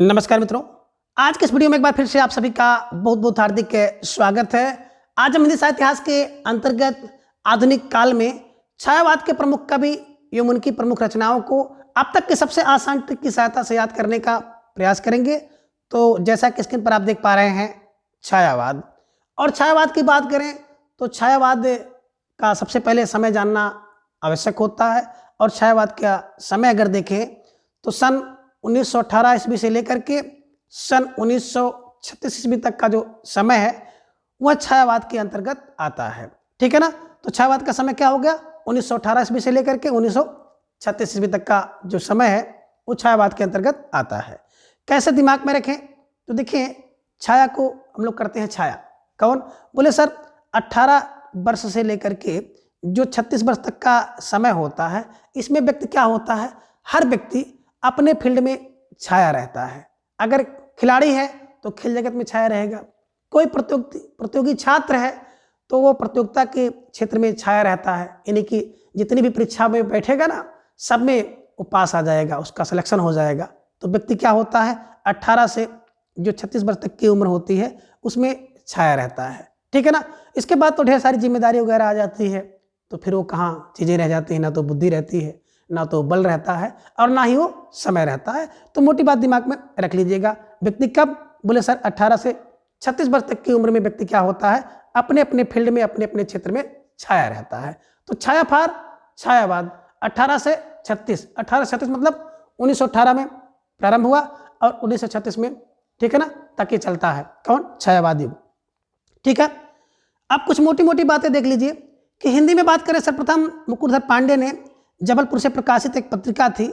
नमस्कार मित्रों, आज के इस वीडियो में एक बार फिर से आप सभी का बहुत बहुत हार्दिक स्वागत है। आज हम हिंदी साहित्य इतिहास के अंतर्गत आधुनिक काल में छायावाद के प्रमुख कवि एवं उनकी प्रमुख रचनाओं को अब तक के सबसे आसान ट्रिक की सहायता से याद करने का प्रयास करेंगे। तो जैसा कि स्क्रीन पर आप देख पा रहे हैं, छायावाद। और छायावाद की बात करें तो छायावाद का सबसे पहले समय जानना आवश्यक होता है। और छायावाद का समय अगर देखें तो सन 1918 ईस्वी से लेकर के सन 1936 ईस्वी तक का जो समय है वह छायावाद के अंतर्गत आता है। ठीक है ना। तो छायावाद का समय क्या हो गया, 1918 ईस्वी से लेकर के 1936 ईस्वी तक का जो समय है वो छायावाद के अंतर्गत आता है। कैसे दिमाग में रखें तो देखिए, छाया को हम लोग करते हैं छाया। कौन बोले सर, 18 वर्ष से लेकर के जो 36 वर्ष तक का समय होता है, इसमें व्यक्ति क्या होता है, हर व्यक्ति अपने फील्ड में छाया रहता है। अगर खिलाड़ी है तो खेल जगत में छाया रहेगा, कोई प्रतियोगी छात्र है तो वो प्रतियोगिता के क्षेत्र में छाया रहता है। यानी कि जितनी भी परीक्षा में बैठेगा ना, सब में वो पास आ जाएगा, उसका सिलेक्शन हो जाएगा। तो व्यक्ति क्या होता है, 18 से जो 36 वर्ष तक की उम्र होती है उसमें छाया रहता है। ठीक है ना। इसके बाद तो ढेर सारी जिम्मेदारी वगैरह आ जाती है, तो फिर वो कहाँ चीज़ें रह जाती हैं, ना तो बुद्धि रहती है, ना तो बल रहता है, और ना ही वो समय रहता है। तो मोटी बात दिमाग में रख लीजिएगा। व्यक्ति कब बोले सर, 18 से 36 वर्ष तक की उम्र में व्यक्ति क्या होता है, अपने अपने फील्ड में अपने अपने क्षेत्र में छाया रहता है। तो छाया फार छायावाद 18 से 36, 18 से 36 मतलब 1918 में प्रारंभ हुआ और 1936 में, ठीक है ना, तक ये चलता है। कौन, छायावाद युग। ठीक है। अब कुछ मोटी मोटी बातें देख लीजिए कि हिंदी में बात करें, सर्वप्रथम मुकुटधर पांडे ने जबलपुर से प्रकाशित एक पत्रिका थी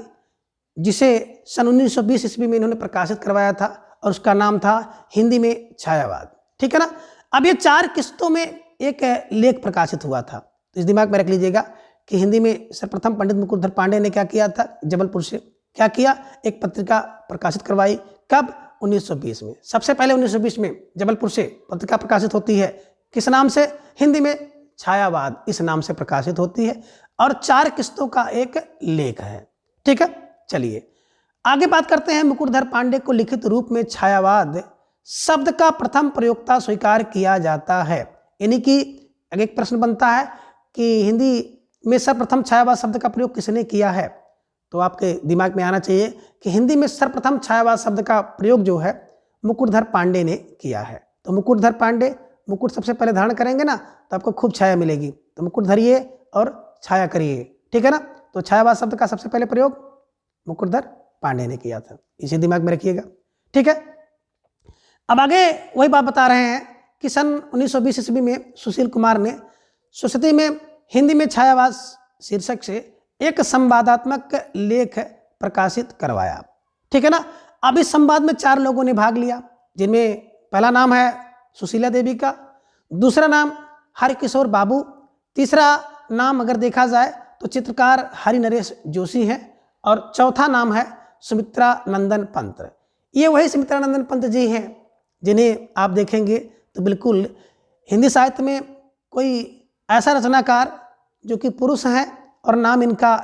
जिसे सन 1920 ईस्वी में इन्होंने प्रकाशित करवाया था, और उसका नाम था हिंदी में छायावाद। ठीक है ना। अब ये 4 किस्तों में एक लेख प्रकाशित हुआ था। तो इस दिमाग में रख लीजिएगा कि हिंदी में सर्वप्रथम पंडित मुकुटधर पांडे ने क्या किया था, जबलपुर से क्या किया, एक पत्रिका प्रकाशित करवाई। कब, 1920 में। सबसे पहले 1920 में जबलपुर से पत्रिका प्रकाशित होती है, किस नाम से, हिंदी में छायावाद इस नाम से प्रकाशित होती है, और 4 किस्तों का एक लेख है। ठीक है। चलिए आगे बात करते हैं। मुकुटधर पांडे को लिखित रूप में छायावाद शब्द का प्रथम प्रयोक्ता स्वीकार किया जाता है। यानी कि अगर एक प्रश्न बनता है कि हिंदी में सर्वप्रथम छायावाद शब्द का प्रयोग किसने किया है, तो आपके दिमाग में आना चाहिए कि हिंदी में सर्वप्रथम छायावाद शब्द का प्रयोग जो है मुकुटधर पांडे ने किया है। तो मुकुटधर पांडे, मुकुट सबसे पहले धारण करेंगे ना तो आपको खूब छाया मिलेगी, तो मुकुट धरिए और छाया करिए। ठीक है ना। तो छायावाद शब्द का सबसे पहले प्रयोग मुकुटधर पांडे ने किया था, इसे दिमाग में रखिएगा। ठीक है। अब आगे वही बात बता रहे हैं कि सन 1920 ईस्वी में सुशील कुमार ने सुस्ति में हिंदी में छायावाद शीर्षक से एक संवादात्मक लेख प्रकाशित करवाया। ठीक है ना। अब इस संवाद में 4 लोगों ने भाग लिया, जिनमें पहला नाम है सुशीला देवी का, दूसरा नाम हरिकिशोर बाबू, तीसरा नाम अगर देखा जाए तो चित्रकार हरि नरेश जोशी हैं, और चौथा नाम है सुमित्रा नंदन पंत। ये वही सुमित्रा नंदन पंत जी हैं जिन्हें आप देखेंगे तो बिल्कुल हिंदी साहित्य में कोई ऐसा रचनाकार जो कि पुरुष हैं और नाम इनका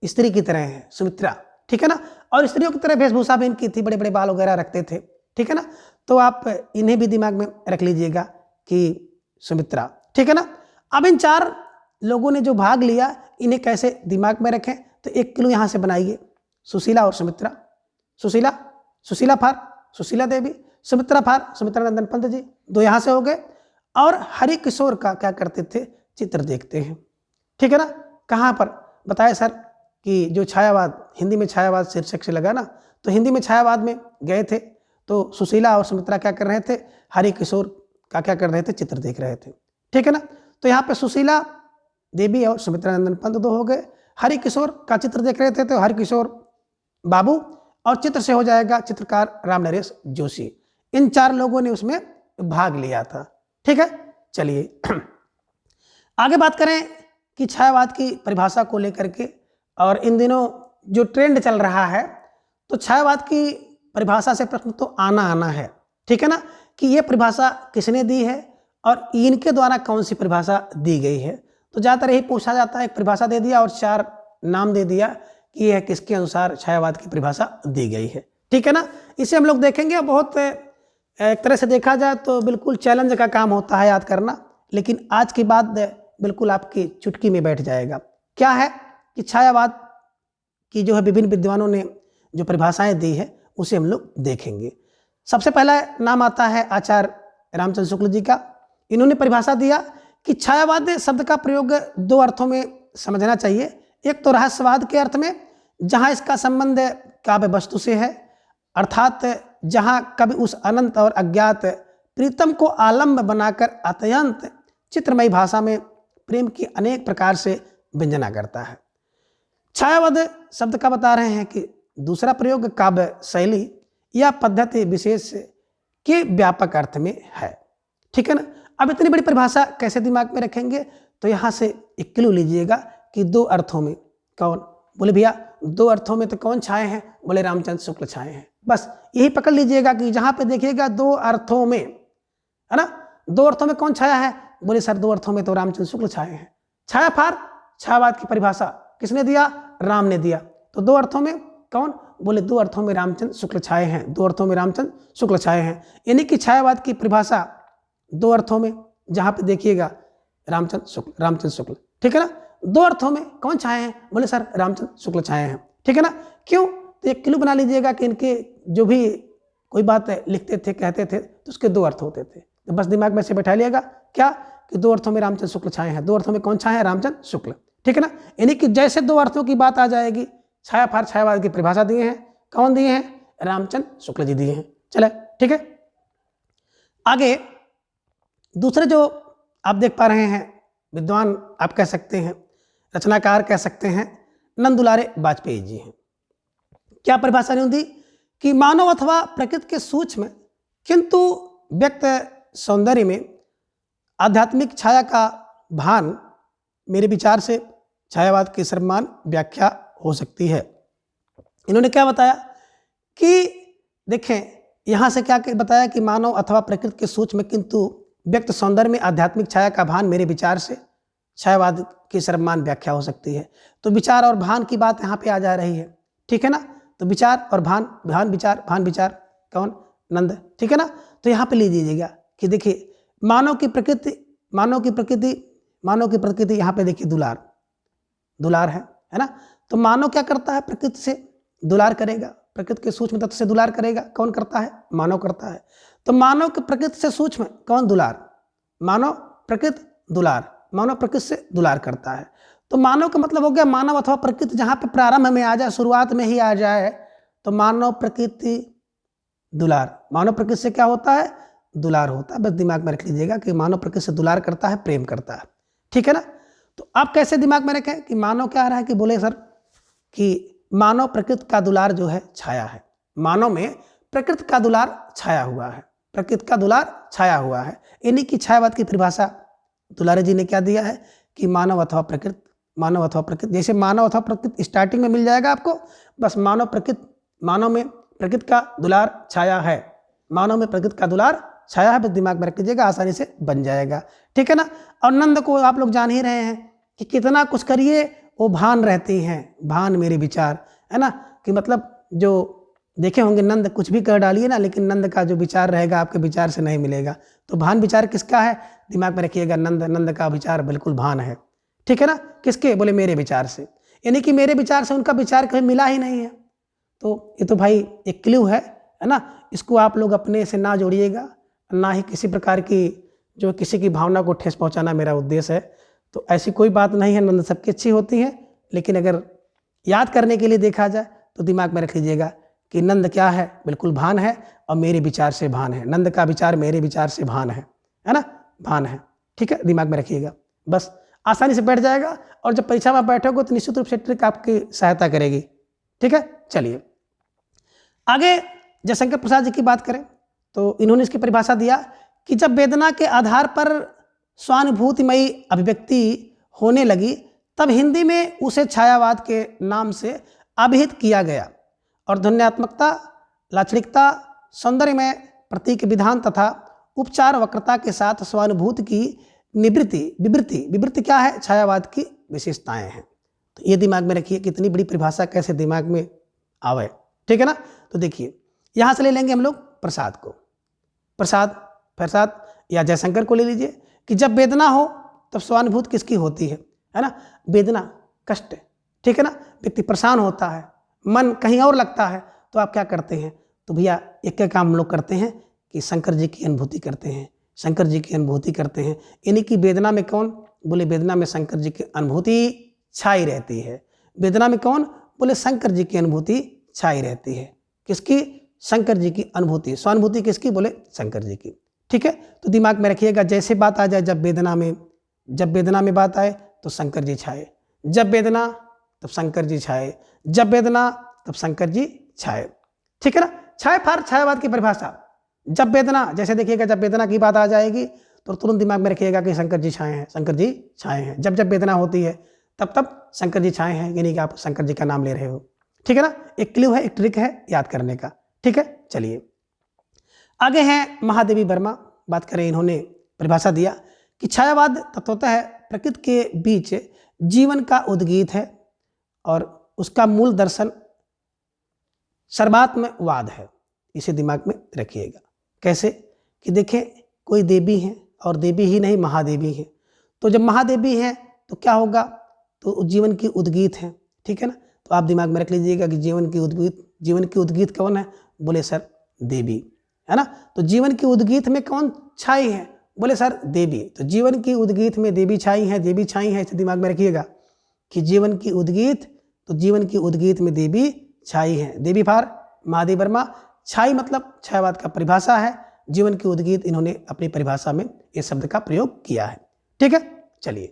स्त्री की तरह है, सुमित्रा। ठीक है ना। और स्त्रियों की तरह वेशभूषा भी इनकी थी, बड़े बड़े बाल वगैरह रखते थे। ठीक है ना। तो आप इन्हें भी दिमाग में रख लीजिएगा कि सुमित्रा। ठीक है ना। अब इन 4 लोगों ने जो भाग लिया, इन्हें कैसे दिमाग में रखें, तो एक क्लू यहाँ से बनाइए, सुशीला और सुमित्रा। सुशीला, सुशीला फार सुशीला देवी, सुमित्रा फार सुमित्रा नंदन पंत जी, 2 यहाँ से हो गए। और हरि किशोर का क्या करते थे, चित्र देखते हैं। ठीक है ना। कहाँ पर बताए सर कि जो छायावाद, हिंदी में छायावाद शीर्षक से लगा ना, तो हिंदी में छायावाद में गए थे, तो सुशीला और सुमित्रा क्या कर रहे थे, हरि किशोर का क्या कर रहे थे, चित्र देख रहे थे। ठीक है ना। तो यहाँ पे सुशीला देवी और सुमित्रा नंदन पंत 2 हो गए, हरि किशोर का चित्र देख रहे थे तो हरि किशोर बाबू, और चित्र से हो जाएगा चित्रकार राम नरेश जोशी। इन 4 लोगों ने उसमें भाग लिया था। ठीक है। चलिए आगे बात करें कि छायावाद की परिभाषा को लेकर के, और इन दिनों जो ट्रेंड चल रहा है, तो छायावाद की परिभाषा से प्रश्न तो आना है। ठीक है ना, कि ये परिभाषा किसने दी है और इनके द्वारा कौन सी परिभाषा दी गई है। तो ज़्यादातर यही पूछा जाता है, एक परिभाषा दे दिया और 4 नाम दे दिया कि यह किसके अनुसार छायावाद की परिभाषा दी गई है। ठीक है ना। इसे हम लोग देखेंगे। बहुत एक तरह से देखा जाए तो बिल्कुल चैलेंज का काम होता है याद करना, लेकिन आज की बात बिल्कुल आपकी चुटकी में बैठ जाएगा। क्या है कि छायावाद की जो है विभिन्न विद्वानों ने जो परिभाषाएं दी है उसे हम लोग देखेंगे। सबसे पहला नाम आता है आचार्य रामचंद्र शुक्ल जी का। इन्होंने परिभाषा दिया कि छायावाद शब्द का प्रयोग दो अर्थों में समझना चाहिए। एक तो रहस्यवाद के अर्थ में, जहाँ इसका संबंध काव्य वस्तु से है, अर्थात जहाँ कवि उस अनंत और अज्ञात प्रीतम को आलम्ब बनाकर अत्यंत चित्रमयी भाषा में प्रेम की अनेक प्रकार से व्यंजना करता है। छायावाद शब्द का बता रहे हैं कि दूसरा प्रयोग काव्य शैली या पद्धति विशेष के व्यापक अर्थ में है। ठीक है ना। अब इतनी बड़ी परिभाषा कैसे दिमाग में रखेंगे, तो यहाँ से एक क्लू लीजिएगा कि दो अर्थों में कौन, बोले भैया दो अर्थों में तो कौन छाए हैं, बोले रामचंद्र शुक्ल छाए हैं। बस यही पकड़ लीजिएगा कि जहाँ पे देखिएगा दो अर्थों में, है ना, दो अर्थों में कौन छाया है, बोले सर दो अर्थों में तो रामचंद्र शुक्ल छाए हैं। छाया फार छायावाद की परिभाषा किसने दिया, राम ने दिया। तो दो अर्थों में कौन, बोले दो अर्थों में रामचंद्र शुक्ल छाए हैं, दो अर्थों में रामचंद्र शुक्ल छाए हैं। यानी कि छायावाद की परिभाषा दो अर्थों में, जहाँ पे देखिएगा रामचंद्र शुक्ल। ठीक है ना। दो अर्थों में कौन छाए हैं, बोले सर रामचंद्र शुक्ल छाए हैं। ठीक है ना। क्यों, तो एक क्लू बना लीजिएगा कि इनके जो भी कोई बात लिखते थे कहते थे तो उसके दो अर्थ होते थे। तो बस दिमाग में से बैठा लिएगा क्या कि दो अर्थों में रामचंद्र शुक्ल छाए हैं, दो अर्थों में कौन छाए हैं, रामचंद्र शुक्ल। ठीक है ना। यानी कि जैसे दो अर्थों की बात आ जाएगी, छाया फार छायावाद की परिभाषा दिए हैं, कौन दिए हैं, रामचंद्र शुक्ल जी दिए हैं। चले ठीक है। आगे दूसरे जो आप देख पा रहे हैं विद्वान आप कह सकते हैं, रचनाकार कह सकते हैं, नंद दुलारे वाजपेयी जी हैं। क्या परिभाषा ने दी कि मानव अथवा प्रकृति के सूक्ष्म किंतु व्यक्त सौंदर्य में आध्यात्मिक छाया का भान मेरे विचार से छायावाद की सर्वमान्य व्याख्या हो सकती है। इन्होंने क्या बताया कि देखें यहाँ से क्या बताया कि मानव अथवा प्रकृति के सूक्ष्म किंतु व्यक्त सौंदर्य में आध्यात्मिक छाया का भान मेरे विचार से छायावाद की सर्वमान्य व्याख्या हो सकती है। तो विचार और भान की बात यहाँ पे आ जा रही है। ठीक है ना। तो विचार और भान, भान विचार कौन, नंद। ठीक है ना। तो यहाँ पे ले लीजिएगा कि देखिए मानव की प्रकृति यहाँ पे देखिए दुलार है ना। तो मानव क्या करता है, प्रकृति से दुलार करेगा, प्रकृति के सूक्ष्म तत्व से दुलार करेगा। कौन करता है, मानव करता है। तो मानव की प्रकृति से सूक्ष्म कौन, दुलार। मानव प्रकृति से दुलार करता है। तो मानव का मतलब हो गया मानव अथवा प्रकृति, जहाँ पे प्रारंभ में आ जाए, शुरुआत में ही आ जाए, तो मानव प्रकृति दुलार। मानव प्रकृति से क्या होता है, दुलार होता है। बस दिमाग में रख लीजिएगा कि मानव प्रकृति से दुलार करता है, प्रेम करता है। ठीक है ना। तो आप कैसे दिमाग में रखें कि मानव क्या आ रहा है कि बोले सर कि मानव प्रकृति का दुलार जो है छाया है, मानव में प्रकृति का दुलार छाया हुआ है, प्रकृति का दुलार छाया हुआ है। इन्हीं की छायावाद की परिभाषा दुलारे जी ने क्या दिया है कि मानव अथवा प्रकृति, जैसे मानव अथवा प्रकृति स्टार्टिंग में मिल जाएगा आपको, बस मानव में प्रकृति का दुलार छाया है, मानव में प्रकृति का दुलार छाया है। बस दिमाग में रख लीजिएगा, आसानी से बन जाएगा। ठीक है ना। और नंद को आप लोग जान ही रहे हैं कि कितना कुछ करिए वो भान रहती हैं, भान मेरे विचार, है ना। कि मतलब जो देखे होंगे नंद कुछ भी कर डालिए ना, लेकिन नंद का जो विचार रहेगा आपके विचार से नहीं मिलेगा। तो भान विचार किसका है, दिमाग में रखिएगा, नंद का विचार बिल्कुल भान है। ठीक है ना। किसके, बोले मेरे विचार से। यानी कि मेरे विचार से उनका विचार कभी मिला ही नहीं है। तो ये तो भाई एक क्लू है ना। इसको आप लोग अपने से ना जोड़िएगा, ना ही किसी प्रकार की जो किसी की भावना को ठेस पहुंचाना मेरा उद्देश्य है। तो ऐसी कोई बात नहीं है, नंद सबकी अच्छी होती है, लेकिन अगर याद करने के लिए देखा जाए तो दिमाग में रख लीजिएगा कि नंद क्या है, बिल्कुल भान है, और मेरे विचार से भान है। नंद का विचार मेरे विचार से भान है ना, भान है। ठीक है, दिमाग में रखिएगा, बस आसानी से बैठ जाएगा। और जब परीक्षा में बैठोगे तो निश्चित रूप से ट्रिक आपकी सहायता करेगी। ठीक है। चलिए आगे जयशंकर प्रसाद जी की बात करें तो इन्होंने इसकी परिभाषा दिया कि जब वेदना के आधार पर स्वानुभूतिमयी अभिव्यक्ति होने लगी तब हिंदी में उसे छायावाद के नाम से अभिहित किया गया, और ध्वन्यात्मकता, लाक्षणिकता, सौंदर्य में प्रतीक विधान तथा उपचार वक्रता के साथ स्वानुभूति की विवृत्ति क्या है, छायावाद की विशेषताएं हैं। तो ये दिमाग में रखिए, कितनी बड़ी परिभाषा कैसे दिमाग में आवे। ठीक है ना। तो देखिए यहाँ से ले लेंगे हम लोग प्रसाद को, प्रसाद या जयशंकर को ले लीजिए कि जब वेदना हो तब स्वानुभूति किसकी होती है ना। वेदना, कष्ट, ठीक है ना, व्यक्ति परेशान होता है, मन कहीं और लगता है, तो आप क्या करते हैं, तो भैया एक काम हम लोग करते हैं कि शंकर जी की अनुभूति करते हैं, शंकर जी की अनुभूति करते हैं। यानी कि वेदना में कौन, बोले वेदना में शंकर जी की अनुभूति छाई रहती है। वेदना में कौन, बोले शंकर जी की अनुभूति छाई रहती है। किसकी, शंकर जी की अनुभूति। स्वानुभूति किसकी, बोले शंकर जी की। ठीक है, तो दिमाग में रखिएगा, जैसे बात आ जाए जब वेदना में बात आए तो शंकर जी छाए, जब वेदना तब शंकर जी छाए, जब वेदना तब शंकर जी छाए। ठीक है ना। छाए फार छायावाद की परिभाषा, जब वेदना, जैसे देखिएगा जब वेदना की बात आ जाएगी तो तुरंत दिमाग में रखिएगा कि शंकर जी छाए हैं, शंकर जी छाए हैं। जब वेदना होती है तब शंकर जी छाए हैं, यानी कि आप शंकर जी का नाम ले रहे हो। ठीक है ना। एक क्लू है, एक ट्रिक है याद करने का। ठीक है, चलिए आगे हैं महादेवी वर्मा। बात करें, इन्होंने परिभाषा दिया कि छायावाद तत्वतः है प्रकृति के बीच जीवन का उद्गीत है और उसका मूल दर्शन सर्वात्मवाद है। इसे दिमाग में रखिएगा। कैसे कि देखें, कोई देवी है और देवी ही नहीं महादेवी है, तो जब महादेवी है तो क्या होगा, तो जीवन की उद्गीत है। ठीक है ना। तो आप दिमाग में रख लीजिएगा कि जीवन की उद्गीत कौन है, बोले सर देवी, है ना। तो जीवन की उद्गीत में कौन छाई है, बोले सर देवी। तो जीवन की उद्गीत में देवी छाई है, देवी छाई है, इसे दिमाग में रखिएगा कि जीवन की उद्गीत, तो जीवन की उद्गीत में देवी छाई है। देवी फार महादेवी वर्मा। छाई मतलब छायावाद का परिभाषा है, जीवन की उद्गीत इन्होंने अपनी परिभाषा में इस शब्द का प्रयोग किया है। ठीक है, चलिए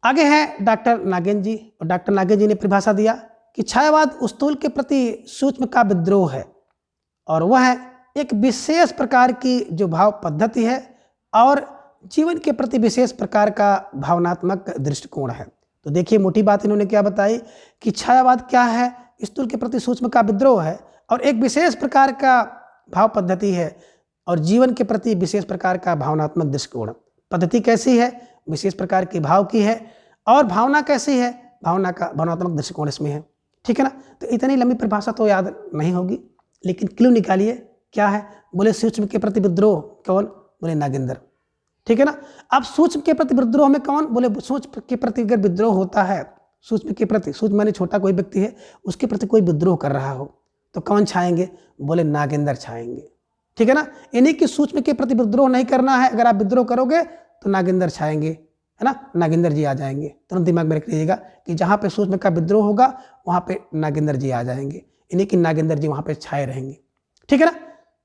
आगे है डॉक्टर नागेंद्र जी। और डॉक्टर नागेंद्र जी ने परिभाषा दिया कि छायावाद स्थूल के प्रति सूक्ष्म का विद्रोह है और वह एक विशेष प्रकार की जो भाव पद्धति है और जीवन के प्रति विशेष प्रकार का भावनात्मक दृष्टिकोण है। तो देखिए मोटी बात इन्होंने क्या बताई कि छायावाद क्या है, स्थूल के प्रति सूक्ष्म का विद्रोह है और एक विशेष प्रकार का भाव पद्धति है और जीवन के प्रति विशेष प्रकार का भावनात्मक दृष्टिकोण। पद्धति कैसी है, विशेष प्रकार के भाव की है, और भावना कैसी है, भावनात्मक दृष्टिकोण इसमें है। ठीक है ना। तो इतनी लंबी परिभाषा तो याद नहीं होगी, लेकिन क्लू निकालिए क्या है, बोले सूक्ष्म के प्रति विद्रोह कौन, बोले नागेंद्र। ठीक है ना। अब सूक्ष्म के प्रति विद्रोह में कौन, बोले सूक्ष्म के प्रति अगर विद्रोह होता है, सूक्ष्म के प्रति, सूक्ष्म माने छोटा कोई व्यक्ति है, उसके प्रति कोई विद्रोह कर रहा हो तो कौन छाएंगे, बोले नागेंद्र छाएंगे। ठीक है ना। यानी कि सूक्ष्म के प्रति विद्रोह नहीं करना है, अगर आप विद्रोह करोगे तो नागेंद्र छाएंगे, है ना, नागेंद्र जी आ जाएंगे। तुरंत दिमाग में रख लीजिएगा कि जहाँ पे सूक्ष्म का विद्रोह होगा वहाँ पे नागेंद्र जी आ जाएंगे, यानी कि नागेंद्र जी वहाँ पे छाए रहेंगे। ठीक है ना।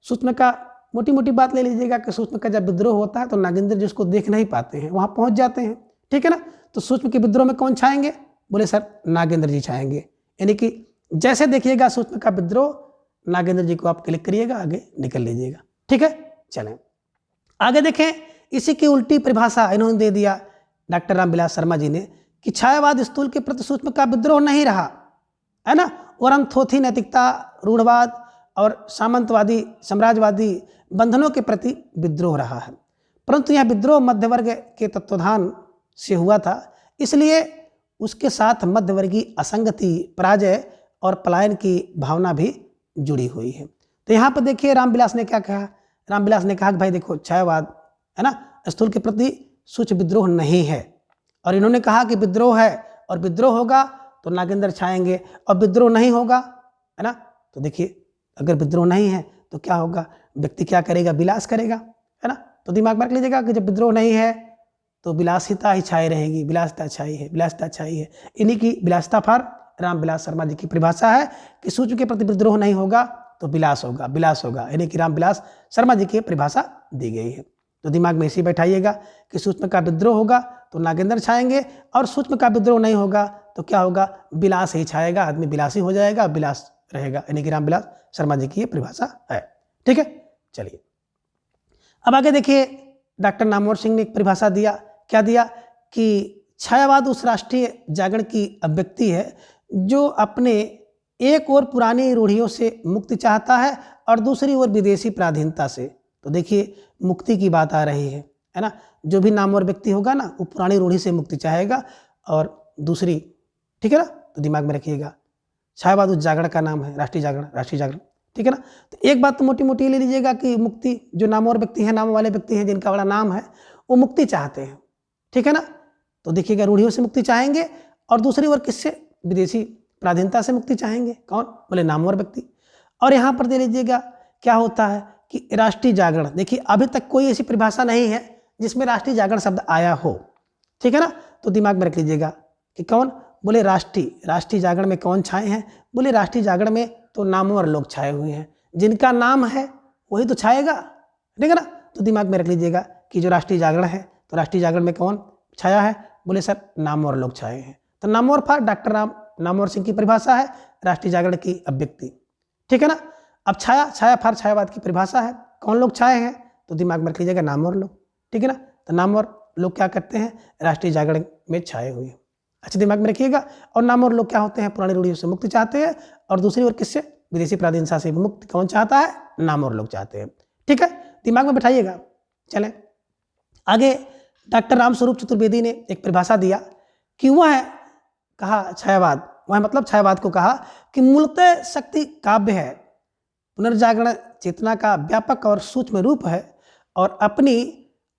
सूक्ष्म का मोटी मोटी बात ले लीजिएगा कि सूक्ष्म का जब विद्रोह होता है तो नागेंद्र जी उसको देख नहीं पाते हैं, वहाँ पहुँच जाते हैं। ठीक है ना। तो सूक्ष्म के विद्रोह में कौन छाएंगे, बोले सर नागेंद्र जी छाएंगे। यानी कि जैसे देखिएगा सूक्ष्म का विद्रोह, नागेंद्र जी को आप क्लिक करिएगा, आगे निकल लीजिएगा। ठीक है, चलें आगे देखें। इसी की उल्टी परिभाषा इन्होंने दे दिया डॉक्टर रामविलास शर्मा जी ने कि छायावाद स्थूल के प्रति सूक्ष्म का विद्रोह नहीं रहा, है ना, वरन थोथी नैतिकता, रूढ़वाद और सामंतवादी साम्राज्यवादी बंधनों के प्रति विद्रोह रहा है। परंतु यह विद्रोह मध्य वर्ग के तत्वाधान से हुआ था, इसलिए उसके साथ मध्यवर्गीय असंगति, पराजय और पलायन की भावना भी जुड़ी हुई है। तो यहाँ पर देखिए रामविलास ने क्या कहा, रामविलास ने कहा कि भाई देखो छायावाद, है ना, स्थूल के प्रति सूक्ष्म विद्रोह नहीं है, और इन्होंने कहा कि विद्रोह है और विद्रोह होगा तो नागेंद्र छाएंगे, और विद्रोह नहीं होगा, है ना, तो देखिए अगर विद्रोह नहीं है तो क्या होगा, व्यक्ति क्या करेगा, विलास करेगा, है ना। तो दिमाग में रख लीजिएगा कि जब विद्रोह नहीं है तो विलासिता ही छाई रहेगी, विलासिता छाई है, विलासिता छाई है। इन्हीं की विलासिता फार रामविलास शर्मा जी की परिभाषा है कि सूक्ष्म के प्रति विद्रोह नहीं होगा तो विलास होगा, विलास होगा, यानी कि रामविलास शर्मा जी की परिभाषा दी गई है। तो दिमाग में इसी बैठाइएगा कि सूक्ष्म का विद्रोह होगा तो नागेंद्र छाएंगे और सूक्ष्म का विद्रोह नहीं होगा तो क्या होगा, विलास ही छाएगा, आदमी विलासी हो जाएगा, विलास रहेगा, यानी कि रामविलास शर्मा जी की ये परिभाषा है। ठीक है, चलिए अब आगे देखिए। डॉक्टर नामवर सिंह ने एक परिभाषा दिया, क्या दिया कि छायावाद उस राष्ट्रीय जागरण की अभिव्यक्ति है जो अपने एक ओर पुरानी रूढ़ियों से मुक्ति चाहता है और दूसरी ओर विदेशी पराधीनता से। तो देखिए मुक्ति की बात आ रही है ना, जो भी नामवर व्यक्ति होगा ना वो पुरानी रूढ़ी से मुक्ति चाहेगा और दूसरी, ठीक है ना, तो दिमाग में रखिएगा छायावाद उस जागरण का नाम है, राष्ट्रीय जागरण, ठीक है ना। तो एक बात तो मोटी मोटी ले लीजिएगा कि मुक्ति, जो नामवर व्यक्ति हैं, नाम वाले व्यक्ति हैं जिनका बड़ा नाम है, वो मुक्ति चाहते हैं, ठीक है ना। तो देखिएगा रूढ़ियों से मुक्ति चाहेंगे, और दूसरी ओर किससे, विदेशी पराधीनता से मुक्ति चाहेंगे। कौन, बोले नामवर व्यक्ति। और यहाँ पर दे लीजिएगा क्या होता है कि राष्ट्रीय जागरण, देखिए अभी तक कोई ऐसी परिभाषा नहीं है जिसमें राष्ट्रीय जागरण शब्द आया हो, ठीक है ना। तो दिमाग में रख लीजिएगा कि कौन, बोले राष्ट्रीय जागरण में कौन छाए हैं, बोले राष्ट्रीय जागरण में तो नामवर लोग छाए हुए हैं, जिनका नाम है वही तो छाएगा, ठीक है ना। तो दिमाग में रख लीजिएगा कि जो राष्ट्रीय जागरण है, तो राष्ट्रीय जागरण में कौन छाया है, बोले सर नामवर लोग छाए हैं। तो नामवर फॉर डॉक्टर नामवर सिंह की परिभाषा है, राष्ट्रीय जागरण की अभिव्यक्ति, ठीक है ना। अब छाया फॉर छायावाद की परिभाषा है, कौन लोग छाए हैं, तो दिमाग में रख लीजिएगा नामवर लोग, ठीक है ना। तो नामवर लोग क्या करते हैं, राष्ट्रीय जागरण में छाए हुए हैं, अच्छा दिमाग में रखिएगा। और नामवर लोग क्या होते हैं, पुरानी रूढ़ियों से मुक्ति चाहते हैं, और दूसरी ओर किससे, विदेशी पराधीनता से मुक्ति कौन चाहता है, नामवर लोग चाहते हैं, ठीक है, दिमाग में बैठाइएगा। चलें आगे, डॉक्टर रामस्वरूप चतुर्वेदी ने एक परिभाषा दिया कि वह कहा छायावाद, वह मतलब छायावाद को कहा कि मूलतः शक्ति काव्य है, पुनर्जागरण चेतना का व्यापक और सूक्ष्म रूप है, और अपनी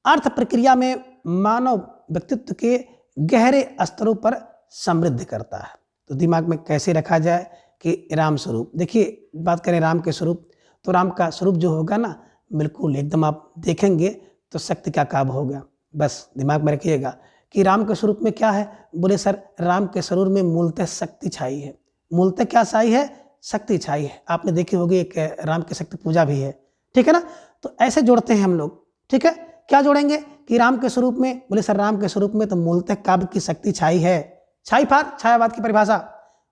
अर्थ प्रक्रिया में मानव व्यक्तित्व के गहरे स्तरों पर समृद्ध करता है। तो दिमाग में कैसे रखा जाए कि राम स्वरूप, देखिए बात करें राम के स्वरूप, तो राम का स्वरूप जो होगा ना, बिल्कुल एकदम आप देखेंगे तो शक्ति का काव्य होगा। बस दिमाग में रखिएगा कि राम के स्वरूप में क्या है, बोले सर राम के स्वरूप में मूलतः शक्ति छाई है, मूलतः क्या छाई है, शक्ति छाई है। आपने देखी होगी एक राम की शक्ति पूजा भी है, ठीक है ना। तो ऐसे जोड़ते हैं हम लोग, ठीक है। क्या जोड़ेंगे कि राम के स्वरूप में, बोले सर राम के स्वरूप में तो मूलतः काव्य की शक्ति छाई है, छाई फॉर छायावाद की परिभाषा,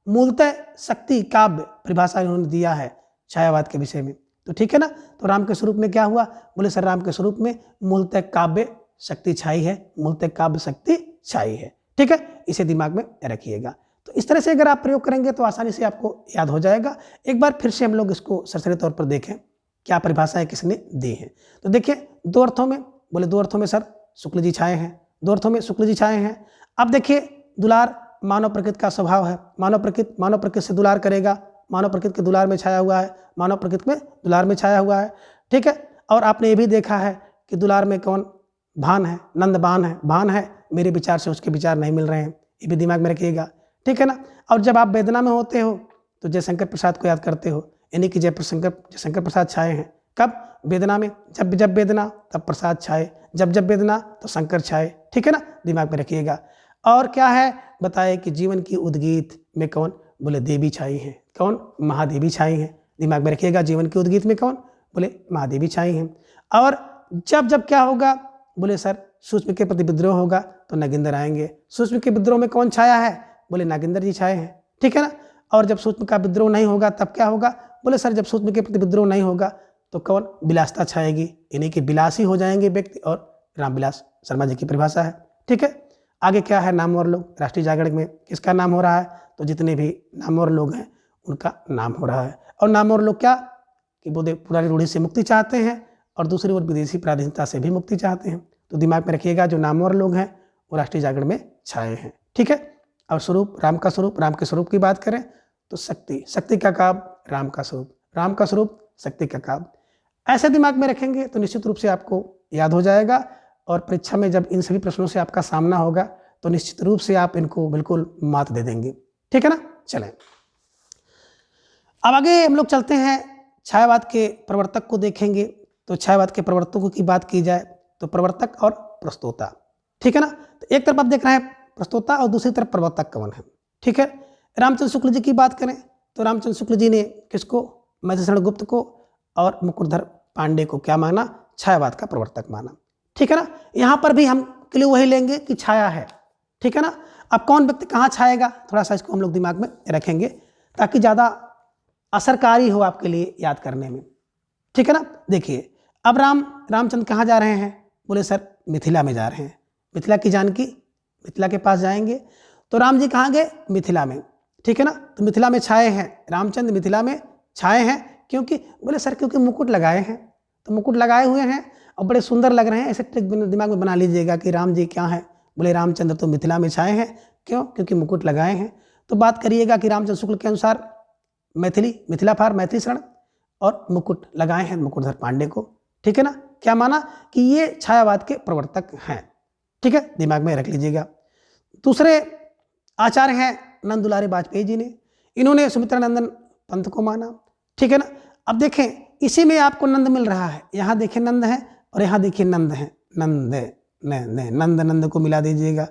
मूलतः शक्ति काव्य परिभाषा इन्होंने दिया है छायावाद के विषय में, तो ठीक है ना। तो राम के स्वरूप में क्या हुआ, बोले सर राम के स्वरूप में मूलतः काव्य शक्ति छाई है, मूलतः काव्य शक्ति छाई है, ठीक है, इसे दिमाग में रखिएगा। तो इस तरह से अगर आप प्रयोग करेंगे तो आसानी से आपको याद हो जाएगा। एक बार फिर से हम लोग इसको सरसरी तौर पर देखें क्या परिभाषाएं किसने दी हैं। तो देखिए दो अर्थों में, बोले दो अर्थों में सर शुक्ल जी छाए हैं, दो अर्थों में शुक्ल जी छाए हैं। अब देखिए दुलार मानव प्रकृति का स्वभाव है, मानव प्रकृति से दुलार करेगा, मानव प्रकृति के दुलार में छाया हुआ है, मानव प्रकृति में दुलार में छाया हुआ है, ठीक है। और आपने ये भी देखा है कि दुलार में कौन भान है, नंद भान है, मेरे विचार से उसके विचार नहीं मिल रहे हैं, ये भी दिमाग में रखिएगा, ठीक है ना। और जब आप वेदना में होते हो तो जयशंकर प्रसाद को याद करते हो, यानी कि जयशंकर प्रसाद छाए हैं, कब, वेदना में, जब वेदना तब प्रसाद छाए, जब वेदना तो शंकर छाए, ठीक है ना, दिमाग में रखिएगा। और क्या है बताए कि जीवन की उद्गीत में कौन, बोले देवी छाई है, कौन, महादेवी छाई हैं, दिमाग में रखिएगा। जीवन की उद्गीत में कौन, बोले महादेवी छाई हैं। और जब क्या होगा, बोले सर सूक्ष्म के प्रति विद्रोह होगा तो नागेंद्र आएंगे, सूक्ष्म के विद्रोह में कौन छाया है, बोले नागेंद्र जी छाए हैं, ठीक है ना। और जब सूक्ष्म का विद्रोह नहीं होगा तब क्या होगा, बोले सर जब सूक्ष्म के प्रति विद्रोह नहीं होगा तो कौन, विलासता छाएगी, यानी कि विलासी हो जाएंगे व्यक्ति, और रामविलास शर्मा जी की परिभाषा है, ठीक है। आगे क्या है, नामवर लोग, राष्ट्रीय जागरण में किसका नाम हो रहा है, तो जितने भी नामवर लोग हैं उनका नाम हो रहा है। और नामवर लोग क्या कि बोले पुरानी रूढ़ी से मुक्ति चाहते हैं, और दूसरी ओर विदेशी पराधीनता से भी मुक्ति चाहते हैं। तो दिमाग में रखिएगा जो नामवर लोग हैं वो राष्ट्रीय जागरण में छाए हैं, ठीक है। और स्वरूप, राम का स्वरूप, राम के स्वरूप की बात करें तो शक्ति का काव्य, राम का स्वरूप शक्ति का काव्य। ऐसे दिमाग में रखेंगे तो निश्चित रूप से आपको याद हो जाएगा, और परीक्षा में जब इन सभी प्रश्नों से आपका सामना होगा तो निश्चित रूप से आप इनको बिल्कुल मात दे देंगे, ठीक है ना। चलें अब आगे हम लोग चलते हैं, छायावाद के प्रवर्तक को देखेंगे। तो छायावाद के प्रवर्तकों की बात की जाए तो प्रवर्तक और प्रस्तोता, ठीक है ना। तो एक तरफ आप देख रहे हैं प्रस्तोता और दूसरी तरफ प्रवर्तक कौन है, ठीक है। रामचंद्र शुक्ल जी की बात करें तो रामचंद्र शुक्ल जी ने किसको, मधुसूदन गुप्त को और मुकुटधर पांडे को क्या माना, छायावाद का प्रवर्तक माना, ठीक है ना। यहाँ पर भी हम क्लू वही लेंगे कि छाया है, ठीक है ना। अब कौन व्यक्ति कहाँ छाएगा, थोड़ा सा इसको हम लोग दिमाग में रखेंगे ताकि ज़्यादा असरकारी हो आपके लिए याद करने में, ठीक है ना। देखिए अब रामचंद्र कहाँ जा रहे हैं, बोले सर मिथिला में जा रहे हैं, मिथिला की जानकी, मिथिला के पास जाएंगे। तो राम जी कहाँ गए, मिथिला में, ठीक है ना। तो मिथिला में छाए हैं, रामचंद्र मिथिला में छाए हैं, क्योंकि बोले सर क्योंकि मुकुट लगाए हैं, तो मुकुट लगाए हुए हैं और बड़े सुंदर लग रहे हैं। ऐसे ट्रिक दिमाग में बना लीजिएगा कि राम जी क्या हैं, बोले रामचंद्र तो मिथिला में छाए हैं, क्यों, क्योंकि मुकुट लगाए हैं। तो बात करिएगा कि रामचंद्र शुक्ल के अनुसार मिथिला फार मैथिली शरण और मुकुट लगाए हैं मुकुटधर पांडे को। ठीक है ना, क्या माना कि ये छायावाद के प्रवर्तक हैं। ठीक है, दिमाग में रख लीजिएगा। दूसरे आचार्य हैं नंद दुलारे वाजपेयी जी ने, इन्होंने सुमित्रानंदन पंत को माना। ठीक है ना, अब देखें इसी में आपको नंद मिल रहा है, यहाँ देखिए नंद है और यहाँ देखिए नंद है, नंद नंद को मिला दीजिएगा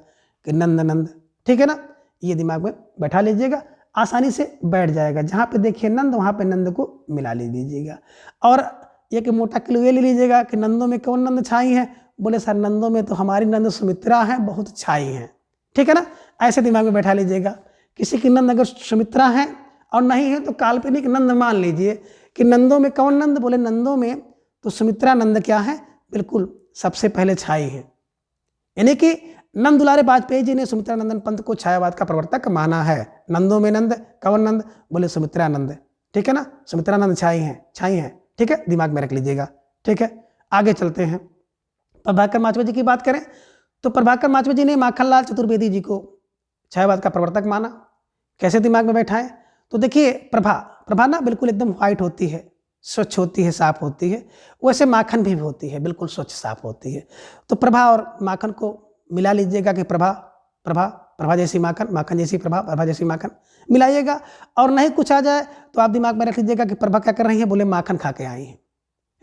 कि नंद नंद। ठीक है ना, ये दिमाग में बैठा लीजिएगा, आसानी से बैठ जाएगा। जहाँ पे देखिए नंद वहाँ पे नंद को मिला ले लीजिएगा। और एक मोटा किलो ये ले लीजिएगा कि नंदों में कौन नंद छाई है, बोले सर नंदों में तो हमारी नंद सुमित्रा है, बहुत छाई है। ठीक है ना, ऐसे दिमाग में बैठा लीजिएगा। किसी की नंद अगर सुमित्रा है और नहीं है तो काल्पनिक नंद मान लीजिए कि नंदों में कौन नंद, बोले नंदों में तो सुमित्रा नंद क्या है, बिल्कुल सबसे पहले छाई है। यानी कि नंद दुलारे वाजपेयी जी ने सुमित्रानंदन पंत को छायावाद का प्रवर्तक माना है। नंदों में नंद, कौन नंद, बोले सुमित्रानंद। ठीक है ना, सुमित्रानंद छाई है। ठीक है, दिमाग में रख लीजिएगा। ठीक है, आगे चलते हैं। प्रभाकर माचवे जी की बात करें तो प्रभाकर माचवे जी ने माखनलाल चतुर्वेदी जी को छायावाद का प्रवर्तक माना। कैसे दिमाग में बैठा है, तो देखिए प्रभा ना बिल्कुल एकदम व्हाइट होती है, स्वच्छ होती है, साफ होती है। वैसे माखन भी होती है, बिल्कुल स्वच्छ साफ होती है। तो प्रभा और माखन को मिला लीजिएगा कि प्रभा जैसी माखन, माखन जैसी प्रभा जैसी माखन मिलाइएगा। और नहीं कुछ आ जाए तो आप दिमाग में रख लीजिएगा कि प्रभा क्या कर रही है, बोले माखन खा के आई है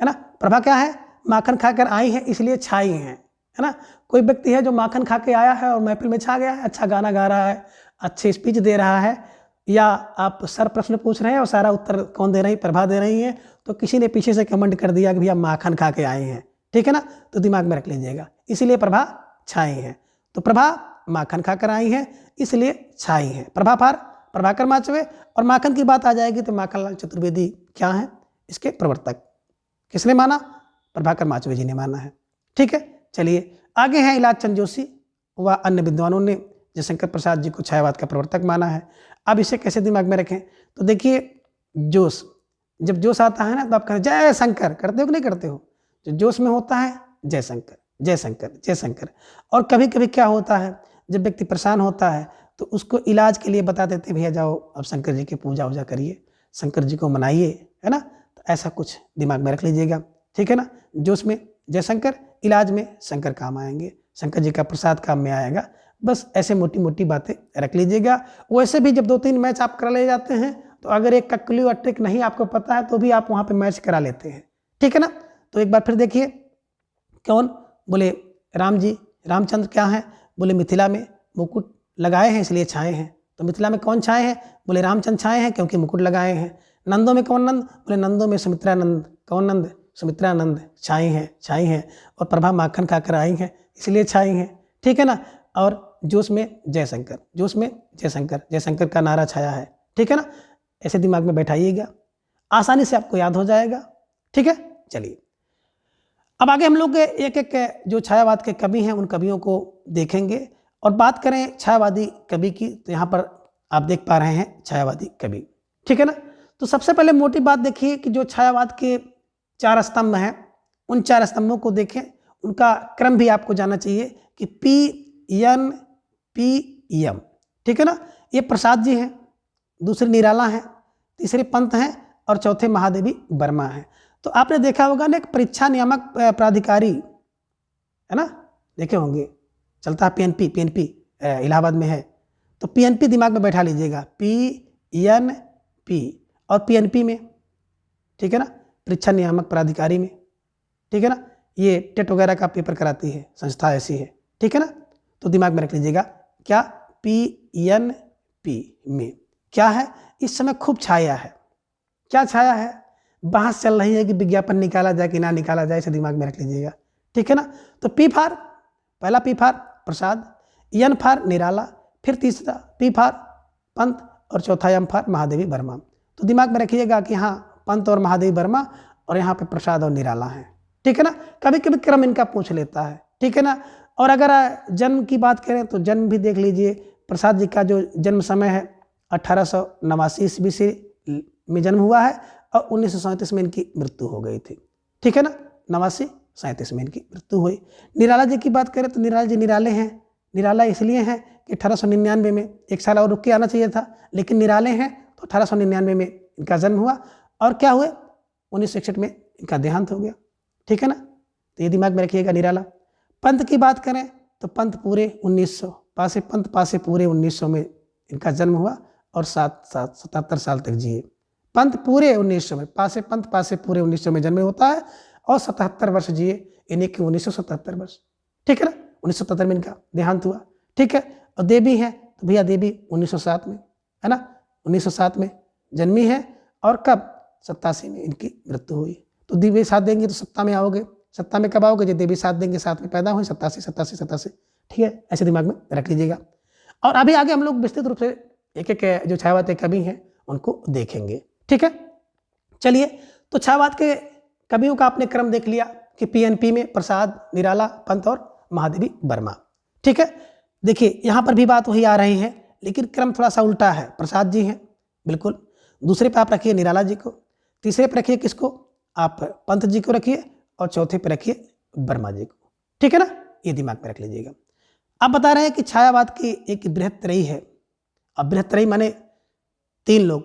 ना। प्रभा क्या है, माखन खाकर आई है, इसलिए छाई है ना। कोई व्यक्ति है जो माखन खा के आया है और महफिल में छा गया है, अच्छा गाना गा रहा है, अच्छी स्पीच दे रहा है, या आप सर प्रश्न पूछ रहे हैं और सारा उत्तर कौन दे रही, प्रभा दे रही है, तो किसी ने पीछे से कमेंट कर दिया कि भैया माखन खा के आए हैं। ठीक है ना, तो दिमाग में रख लीजिएगा, इसीलिए प्रभा छाई है। तो प्रभा माखन खाकर आई है, इसलिए छाई है। प्रभा फार प्रभाकर माचवे, और माखन की बात आ जाएगी तो माखनलाल चतुर्वेदी क्या है, इसके प्रवर्तक। किसने माना, प्रभाकर माचवे जी ने माना है। ठीक है, चलिए आगे हैं इलाज चंद जोशी व अन्य विद्वानों ने जयशंकर प्रसाद जी को छायावाद का प्रवर्तक माना है। अब इसे कैसे दिमाग में रखें, तो देखिए जोश, जब जोश आता है ना तो आप कहें जय शंकर, करते हो कि नहीं करते हो। जो जोश में होता है जय शंकर जय शंकर जय शंकर। और कभी कभी क्या होता है, जब व्यक्ति परेशान होता है तो उसको इलाज के लिए बता देते भैया जाओ अब शंकर जी की पूजा वूजा करिए, शंकर जी को मनाइए, है ना। तो ऐसा कुछ दिमाग में रख लीजिएगा। ठीक है ना, जोश में जय शंकर, इलाज में शंकर काम आएंगे, शंकर जी का प्रसाद काम में आएगा। बस ऐसे मोटी मोटी बातें रख लीजिएगा। वैसे भी जब 2-3 मैच आप करा ले जाते हैं तो अगर एक का क्लू और ट्रिक नहीं आपको पता है तो भी आप वहाँ पे मैच करा लेते हैं। ठीक है ना, तो एक बार फिर देखिए कौन, बोले राम जी, रामचंद्र क्या है, बोले मिथिला में मुकुट लगाए हैं इसलिए छाए हैं। तो मिथिला में कौन छाए हैं, बोले रामचंद्र छाए हैं क्योंकि मुकुट लगाए हैं। नंदों में कौन नंद, बोले नंदों में सुमित्रानंद, कौन नंद, सुमित्रानंद छाई हैं। और प्रभा माखन खाकर आई हैं इसलिए छाई हैं। ठीक है ना, और जोश में जयशंकर, जोश में जयशंकर, जयशंकर का नारा छाया है। ठीक है ना, ऐसे दिमाग में बैठाइएगा, आसानी से आपको याद हो जाएगा। ठीक है, चलिए अब आगे हम लोग एक एक जो छायावाद के कवि हैं उन कवियों को देखेंगे। और बात करें छायावादी कवि की तो यहाँ पर आप देख पा रहे हैं छायावादी कवि। ठीक है ना, तो सबसे पहले मोटी बात देखिए कि जो छायावाद के 4 स्तंभ हैं उन 4 स्तंभों को देखें, उनका क्रम भी आपको जानना चाहिए कि PN PM। ठीक है ना, ये प्रसाद जी हैं, दूसरे निराला हैं, तीसरे पंत हैं और चौथे महादेवी वर्मा हैं। तो आपने देखा होगा ना एक परीक्षा नियामक प्राधिकारी है ना, देखे होंगे, चलता है PNP इलाहाबाद में है। तो PNP दिमाग में बैठा लीजिएगा, PNP और PNP में, ठीक है ना, परीक्षा नियामक प्राधिकारी में। ठीक है ना, ये टेट वगैरह का पेपर कराती है संस्था, ऐसी है। ठीक है ना, तो दिमाग में रख लीजिएगा क्या, PNP में क्या है, इस समय खूब छाया है। क्या छाया है, बहस चल रही है कि विज्ञापन निकाला जाए कि ना निकाला जाए, इसे दिमाग में रख लीजिएगा। ठीक है ना, तो P फार, पहला P फार प्रसाद, N फार निराला, फिर तीसरा P फार पंत और चौथा M फार महादेवी वर्मा। तो दिमाग में रखिएगा कि हाँ पंत और महादेवी वर्मा और यहाँ पे प्रसाद और निराला है। ठीक है ना, कभी कभी क्रम इनका पूछ लेता है। ठीक है ना, और अगर जन्म की बात करें तो जन्म भी देख लीजिए। प्रसाद जी का जो जन्म समय है 1889 ईस्वी से में जन्म हुआ है और 1937 में इनकी मृत्यु हो गई थी। ठीक है ना, 89-37 में इनकी मृत्यु हुई। निराला जी की बात करें तो निराला जी निराले हैं, निराला इसलिए हैं कि 1899 में 1 साल और रुक के आना चाहिए था, लेकिन निराले हैं तो 1899 में इनका जन्म हुआ और क्या हुए 1961 में इनका देहांत हो गया। ठीक है ना, तो ये दिमाग में रखिएगा निराला। पंत की बात करें तो पंत पूरे 1900 पासे पंत पासे पूरे 1900 में इनका जन्म हुआ और 77 साल तक जिए। पंत पूरे 1900 में पासे पंत पासे पूरे 1900 में जन्म होता है और 77 वर्ष जिए, यानी कि 1977 वर्ष। ठीक है ना, 1977 में इनका देहांत हुआ। ठीक है, और देवी है तो भैया देवी 1907 में, है ना, 1907 में जन्मी है और कब 87 में इनकी मृत्यु हुई। तो देवी साथ देंगे तो सत्ता में आओगे, सत्ता में कब आओगे जब देवी साथ देंगे, साथ में पैदा हुए 87। ठीक है, ऐसे दिमाग में रख लीजिएगा। और अभी आगे हम लोग विस्तृत रूप से एक एक जो छायावाद के कवि हैं उनको देखेंगे। ठीक है, चलिए, तो छायावाद के कवियों का आपने क्रम देख लिया कि पीएनपी में प्रसाद, निराला, पंत और महादेवी वर्मा। ठीक है, देखिए यहाँ पर भी बात वही आ रही है, लेकिन क्रम थोड़ा सा उल्टा है। प्रसाद जी हैं बिल्कुल, दूसरे पे आप रखिए निराला जी को, तीसरे पे रखिए किसको, आप पंत जी को रखिए और चौथे पे रखिए वर्मा जी को। ठीक है ना, ये दिमाग में रख लीजिएगा। आप बता रहे हैं कि छायावाद की एक बृहत्त्रयी है। अब बृहत्त्रयी माने 3 लोग,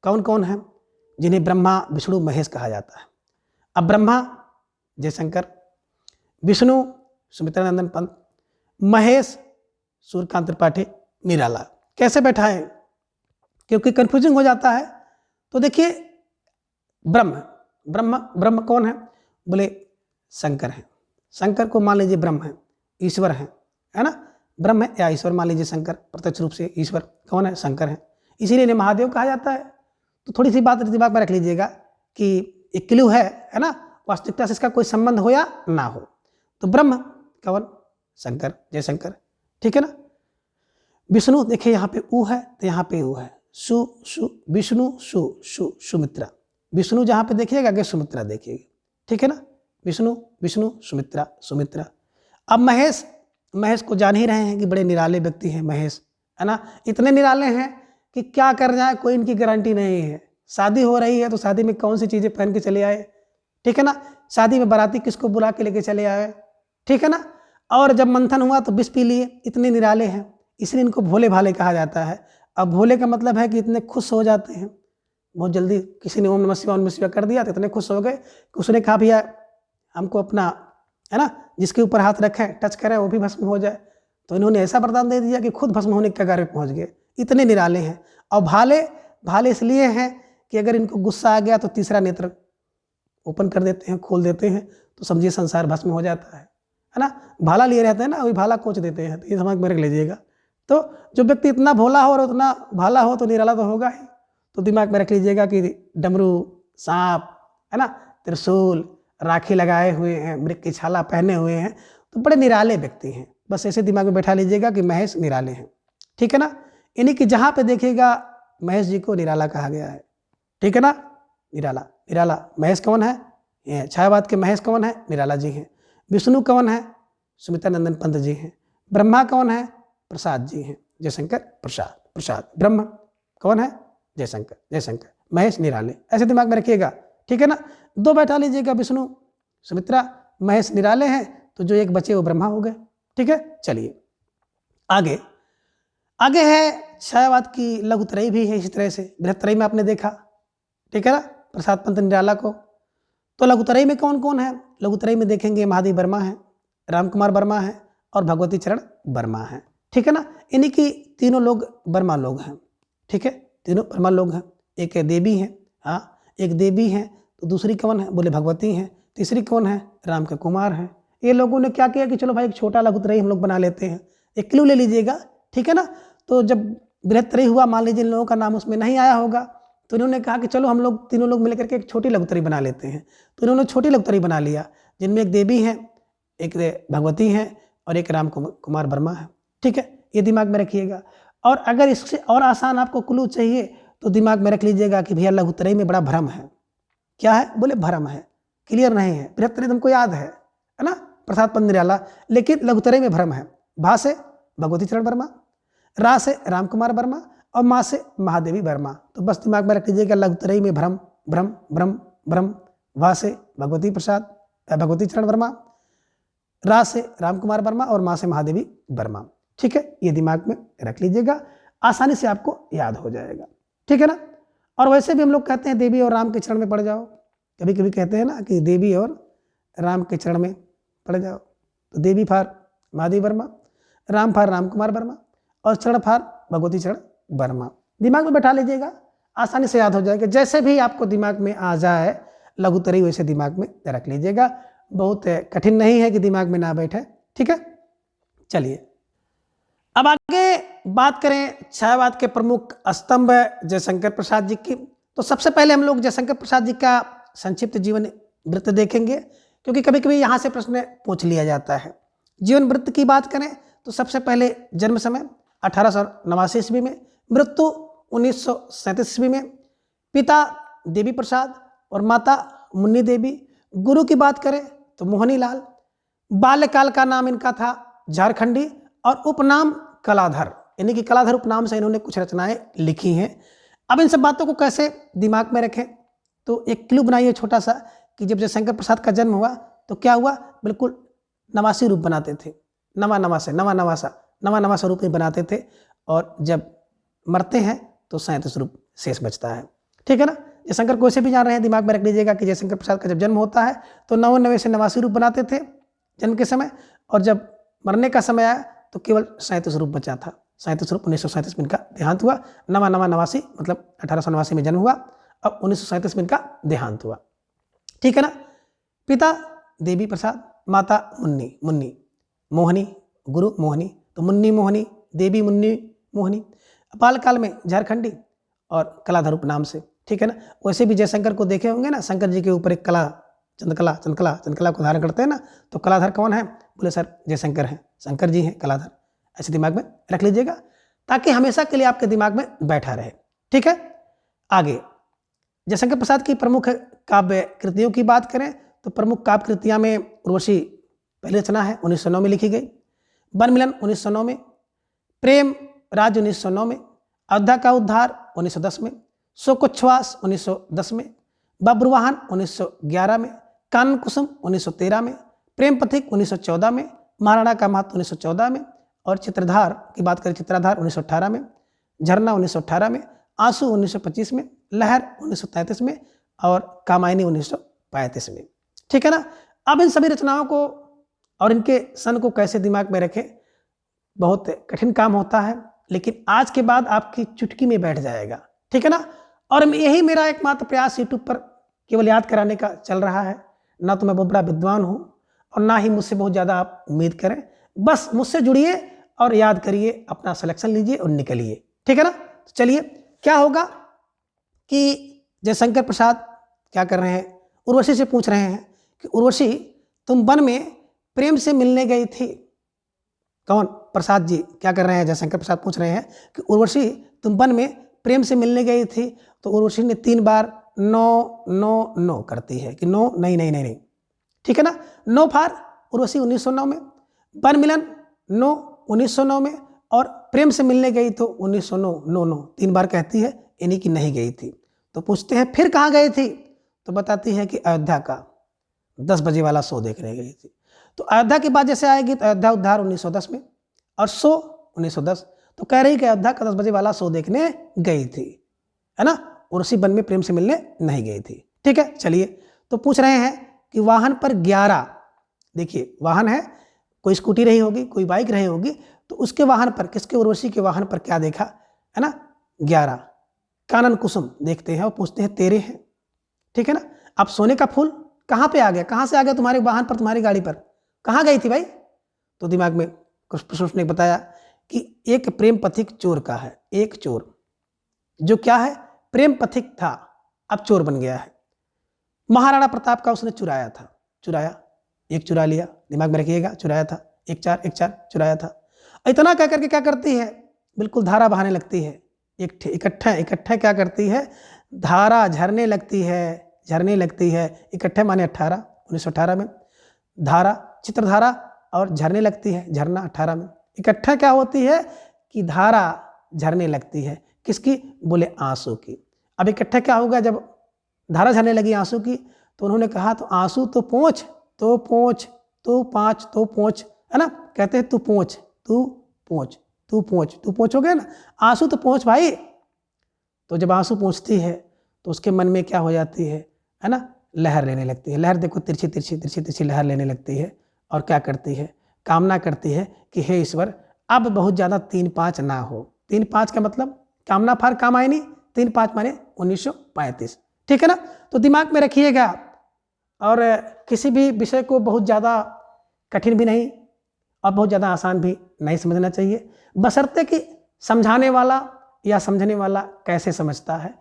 कौन कौन हैं, जिन्हें ब्रह्मा विष्णु महेश कहा जाता है। अब ब्रह्मा जयशंकर, विष्णु सुमित्रानंदन पंत, महेश सूर्यकांत त्रिपाठी निराला। कैसे बैठाएं, क्योंकि कंफ्यूजिंग हो जाता है। तो देखिए ब्रह्म ब्रह्म ब्रह्म कौन है, बोले शंकर हैं। शंकर को मान लीजिए ब्रह्म है, ईश्वर है ना, ब्रह्म है या ईश्वर मान लीजिए। शंकर प्रत्यक्ष रूप से ईश्वर कौन है, शंकर है, इसीलिए इन्हें महादेव कहा जाता है। तो थोड़ी सी बात दिमाग में रख लीजिएगा कि एक क्लू है ना, वास्तविकता से इसका कोई संबंध हो या ना हो। तो ब्रह्म कौन, शंकर, जयशंकर। ठीक है ना, विष्णु देखिए यहाँ पे ऊ है तो यहाँ पे ऊ है, सु सु विष्णु सु सु सुमित्रा। विष्णु जहाँ पे देखिएगा आगे सुमित्रा देखिएगा। ठीक है ना, विष्णु विष्णु सुमित्रा सुमित्रा। अब महेश, महेश को जान ही रहे हैं कि बड़े निराले व्यक्ति हैं महेश, है ना, इतने निराले हैं कि क्या कर जाए कोई इनकी गारंटी नहीं है। शादी हो रही है तो शादी में कौन सी चीज़ें पहन के चले आए, ठीक है ना, शादी में बाराती किसको बुला के लेके चले आए, ठीक है ना, और जब मंथन हुआ तो विष पी लिए। इतने निराले हैं, इसलिए इनको भोले भाले कहा जाता है। अब भोले का मतलब है कि इतने खुश हो जाते हैं बहुत जल्दी। किसी ने ओम नमः शिवाय कर दिया तो इतने खुश हो गए कि उसने कहा भैया हमको अपना, है ना, जिसके ऊपर हाथ रखें टच करें वो भी भस्म हो जाए। तो इन्होंने ऐसा वरदान दे दिया कि खुद भस्म होने के कगार पे पहुँच गए। इतने निराले हैं। और भाले भाले इसलिए हैं कि अगर इनको गुस्सा आ गया तो तीसरा नेत्र ओपन कर देते हैं, खोल देते हैं, तो समझिए संसार भस्म हो जाता है ना। भाला लिए रहते हैं ना, वही भाला कोच देते हैं। तो ये समझ में रख लीजिएगा। तो जो व्यक्ति इतना भोला हो और उतना भाला हो तो निराला तो होगा ही। तो दिमाग में रख लीजिएगा कि डमरू, सांप, है ना, त्रिशूल, राखी लगाए हुए हैं, मृग की छाला पहने हुए हैं, तो बड़े निराले व्यक्ति हैं। बस ऐसे दिमाग में बैठा लीजिएगा कि महेश निराले हैं। ठीक है ना, यानी कि जहाँ पे देखिएगा महेश जी को निराला कहा गया है। ठीक है ना, निराला निराला। महेश कौन है, ये छायावाद के महेश कौन है, निराला जी हैं। विष्णु कौन है, सुमित्रानंदन पंत जी हैं। ब्रह्मा कौन है, प्रसाद जी हैं। जयशंकर प्रसाद, प्रसाद ब्रह्म कौन है, जयशंकर, जयशंकर महेश निराले। ऐसे दिमाग में रखिएगा। ठीक है ना, 2 बैठा लीजिएगा, विष्णु सुमित्रा महेश निराले हैं, तो जो एक बचे वो ब्रह्मा हो गए। ठीक है, चलिए आगे आगे है छायावाद की लघुत्रयी भी है। इसी तरह से बृहत्त्रयी में आपने देखा, ठीक है ना, प्रसाद पंत निराला को। तो लघुत्रयी में कौन कौन है, लघुत्रयी में देखेंगे महादेव वर्मा है, राम कुमार वर्मा है और भगवती चरण वर्मा है। ठीक है ना, इन्हीं की तीनों लोग वर्मा लोग हैं। ठीक है, तीनों वर्मा लोग हैं। एक देवी है, हाँ एक देवी है, तो दूसरी कौन है, बोले भगवती हैं। तीसरी कौन है, राम के कुमार है। ये लोगों ने क्या किया कि चलो भाई एक छोटा लघुत्रयी हम लोग बना लेते हैं, एक क्लू ले लीजिएगा। ठीक है ना, तो जब बृहत्त्रयी हुआ, मान लीजिए इन लोगों का नाम उसमें नहीं आया होगा, तो इन्होंने कहा कि चलो हम लोग तीनों लोग मिलकर के एक छोटी लघुत्रयी बना लेते हैं। तो इन्होंने छोटी लघुत्रयी बना लिया, जिनमें एक देवी है, एक भगवती है और एक राम कुमार वर्मा है। ठीक है, ये दिमाग में रखिएगा। और अगर इससे और आसान आपको क्लू चाहिए तो दिमाग में रख लीजिएगा कि भैया लघुत्रयी में बड़ा भ्रम है। क्या है, बोले भ्रम है, क्लियर नहीं है। बृहत्त्रयी तुमको याद है ना, प्रसाद पंत निराला, लेकिन लघुत्रयी में भ्रम है। भा से भगवती चरण वर्मा, रा से राम कुमार वर्मा और माँ से महादेवी वर्मा। तो बस दिमाग में रख लीजिएगा लघुत्रयी में भ्रम भ्रम भ्रम भ्रम। भा से भगवती प्रसाद भगवती चरण वर्मा, रा से राम कुमार वर्मा और माँ से महादेवी वर्मा। ठीक है, ये दिमाग में रख लीजिएगा, आसानी से आपको याद हो जाएगा, ठीक है ना। और वैसे भी हम लोग कहते हैं देवी और राम के चरण में पड़ जाओ, कभी कभी कहते हैं ना कि देवी और राम के चरण में पड़ जाओ। तो देवी फार माधवी वर्मा, राम फार राम कुमार वर्मा और चरण फार भगवती चरण वर्मा। दिमाग में बैठा लीजिएगा, आसानी से याद हो जाएगा। जैसे भी आपको दिमाग में आ जाए लघुतरी वैसे दिमाग में रख लीजिएगा, बहुत कठिन नहीं है कि दिमाग में ना बैठे, ठीक है। चलिए अब आगे बात करें छायावाद के प्रमुख स्तंभ जयशंकर प्रसाद जी की। तो सबसे पहले हम लोग जयशंकर प्रसाद जी का संक्षिप्त जीवन वृत्त देखेंगे, क्योंकि कभी कभी यहाँ से प्रश्न पूछ लिया जाता है। जीवन वृत्त की बात करें तो सबसे पहले जन्म समय 1889 ईस्वी में, मृत्यु 1937 ईस्वी में, पिता देवी प्रसाद और माता मुन्नी देवी। गुरु की बात करें तो मोहनी लाल। बाल्यकाल का नाम इनका था झारखंडी और उपनाम कलाधर, यानी कि कलाधर उपनाम से इन्होंने कुछ रचनाएं लिखी हैं। अब इन सब बातों को कैसे दिमाग में रखें, तो एक क्लू बनाइए छोटा सा कि जब जयशंकर प्रसाद का जन्म हुआ तो क्या हुआ, बिल्कुल नवासी रूप बनाते थे, नवा सा रूप में बनाते थे, और जब मरते हैं तो 37 रूप शेष बचता है, ठीक है ना। जयशंकर को ऐसे भी जान रहे हैं, दिमाग में रख लीजिएगा कि जयशंकर प्रसाद का जब जन्म होता है तो 99 से 89 रूप बनाते थे जन्म के समय, और जब मरने का समय आया तो केवल 37 रूप बचा था। 37 रूप 1937 में इनका देहांत हुआ। नवासी मतलब 1889 में जन्म हुआ, अब 1937 में इनका देहांत हुआ, ठीक है ना। पिता देवी प्रसाद, माता मुन्नी मोहनी, गुरु मोहनी, तो मुन्नी मोहनी, देवी मुन्नी मोहनी। बालकाल में झारखंडी और कलाधर उपनाम से, ठीक है ना। वैसे भी जयशंकर को देखे होंगे ना, शंकर जी के ऊपर एक कला चंद्रकला को धारण करते हैं ना, तो कलाधर कौन है, बोले सर जयशंकर हैं, शंकर जी हैं कलाधर। ऐसे दिमाग में रख लीजिएगा ताकि हमेशा के लिए आपके दिमाग में बैठा रहे, ठीक है। आगे जयशंकर प्रसाद की प्रमुख काव्य कृतियों की बात करें तो प्रमुख काव्य कृतियां में उर्वशी पहली रचना है, 1909 में लिखी गई। वन मिलन 1909 में, प्रेम राज 1909 में, अयोध्या का उद्धार 1910 में, शोकोच्छ्वास 1910 में, बब्रुवाहन 1911 में, कानन कुसुम 1913 में, प्रेम पथिक 1914 में, महाराणा का महत्व 1914 में, और चित्रधार की बात करें चित्रधार 1918 में, झरना 1918 में, आंसू 1925 में, लहर 1933 में और कामायनी 1935 में, ठीक है ना। अब इन सभी रचनाओं को और इनके सन को कैसे दिमाग में रखें, बहुत कठिन काम होता है, लेकिन आज के बाद आपकी चुटकी में बैठ जाएगा, ठीक है ना। और यही मेरा एकमात्र प्रयास यूट्यूब पर केवल याद कराने का चल रहा है। ना तो मैं बहुत बड़ा विद्वान हूँ और ना ही मुझसे बहुत ज़्यादा आप उम्मीद करें, बस मुझसे जुड़िए और याद करिए, अपना सिलेक्शन लीजिए और निकलिए, ठीक है ना। तो चलिए क्या होगा कि जयशंकर प्रसाद क्या कर रहे हैं, उर्वशी से पूछ रहे हैं कि उर्वशी तुम वन में प्रेम से मिलने गई थी। कौन, प्रसाद जी क्या कर रहे हैं, जयशंकर प्रसाद पूछ रहे हैं कि उर्वशी तुम वन में प्रेम से मिलने गई थी। तो उर्वशी ने 3 बार नो करती है कि नो नहीं, ठीक है ना। नो फार उर्वशी 1909 में, वन मिलन नो 1909 में, और प्रेम से मिलने गई तो 1909 नो 3 बार कहती है, यानी कि नहीं गई थी। तो पूछते हैं फिर कहाँ गई थी, तो बताती है कि अयोध्या का 10 बजे वाला शो देखने गई थी। तो अयोध्या के बाद जैसे आएगी तो अयोध्या उद्धार 1910 में और शो 1910, तो कह रही कि अयोध्या का 10 बजे वाला शो देखने गई थी, है ना, और उसी वन में प्रेम से मिलने नहीं गई थी, ठीक है। चलिए तो पूछ रहे हैं कि वाहन पर 11, देखिए वाहन है, कोई स्कूटी रही होगी, कोई बाइक रही होगी, तो उसके वाहन पर, किसके, उर्वशी के वाहन पर क्या देखा, है ना, 11 कानन कुसुम देखते हैं और पूछते हैं तेरे हैं, ठीक है ना। अब सोने का फूल कहाँ पे आ गया, कहाँ से आ गया तुम्हारे वाहन पर, तुम्हारी गाड़ी पर, कहाँ गई थी भाई। तो दिमाग में कुछ प्रश्न ने बताया कि एक प्रेम पथिक चोर का है, एक चोर जो क्या है, प्रेम पथिक था, अब चोर बन गया है। महाराणा प्रताप का उसने चुराया, एक चुरा लिया, दिमाग में रखिएगा, चुराया था, एक चार चुराया था। इतना कह करके क्या करती है, बिल्कुल धारा बहाने लगती है, इकट्ठा क्या करती है, धारा झरने लगती है, इकट्ठे माने 1918 में, धारा चित्रधारा और झरने लगती है, झरना 18 में। इकट्ठा क्या होती है कि धारा झरने लगती है, किसकी, बोले आंसू की। अब इकट्ठा क्या होगा, जब धारा झरने लगी आंसू की, तो उन्होंने कहा तो आंसू तो पोंछ, है ना, कहते हैं तू पोंछ, तू पोंछ, तू पोंछ, तू पोंछ हो गया ना, आंसू तो पोंछ भाई। तो जब आंसू पोंछती है तो उसके मन में क्या हो जाती है ना, लहर लेने लगती है। लहर देखो तिरछी तिरछी तिरछी तिरछी लहर लेने लगती है और क्या करती है, कामना करती है कि हे ईश्वर अब बहुत ज़्यादा 3-5 ना हो। 3-5 का मतलब कामना फार कामायनी, 3-5 माने 1935, ठीक है ना। तो दिमाग में रखिएगा और किसी भी विषय को बहुत ज़्यादा कठिन भी नहीं और बहुत ज़्यादा आसान भी नहीं समझना चाहिए, बशर्ते कि समझाने वाला या समझने वाला कैसे समझता है,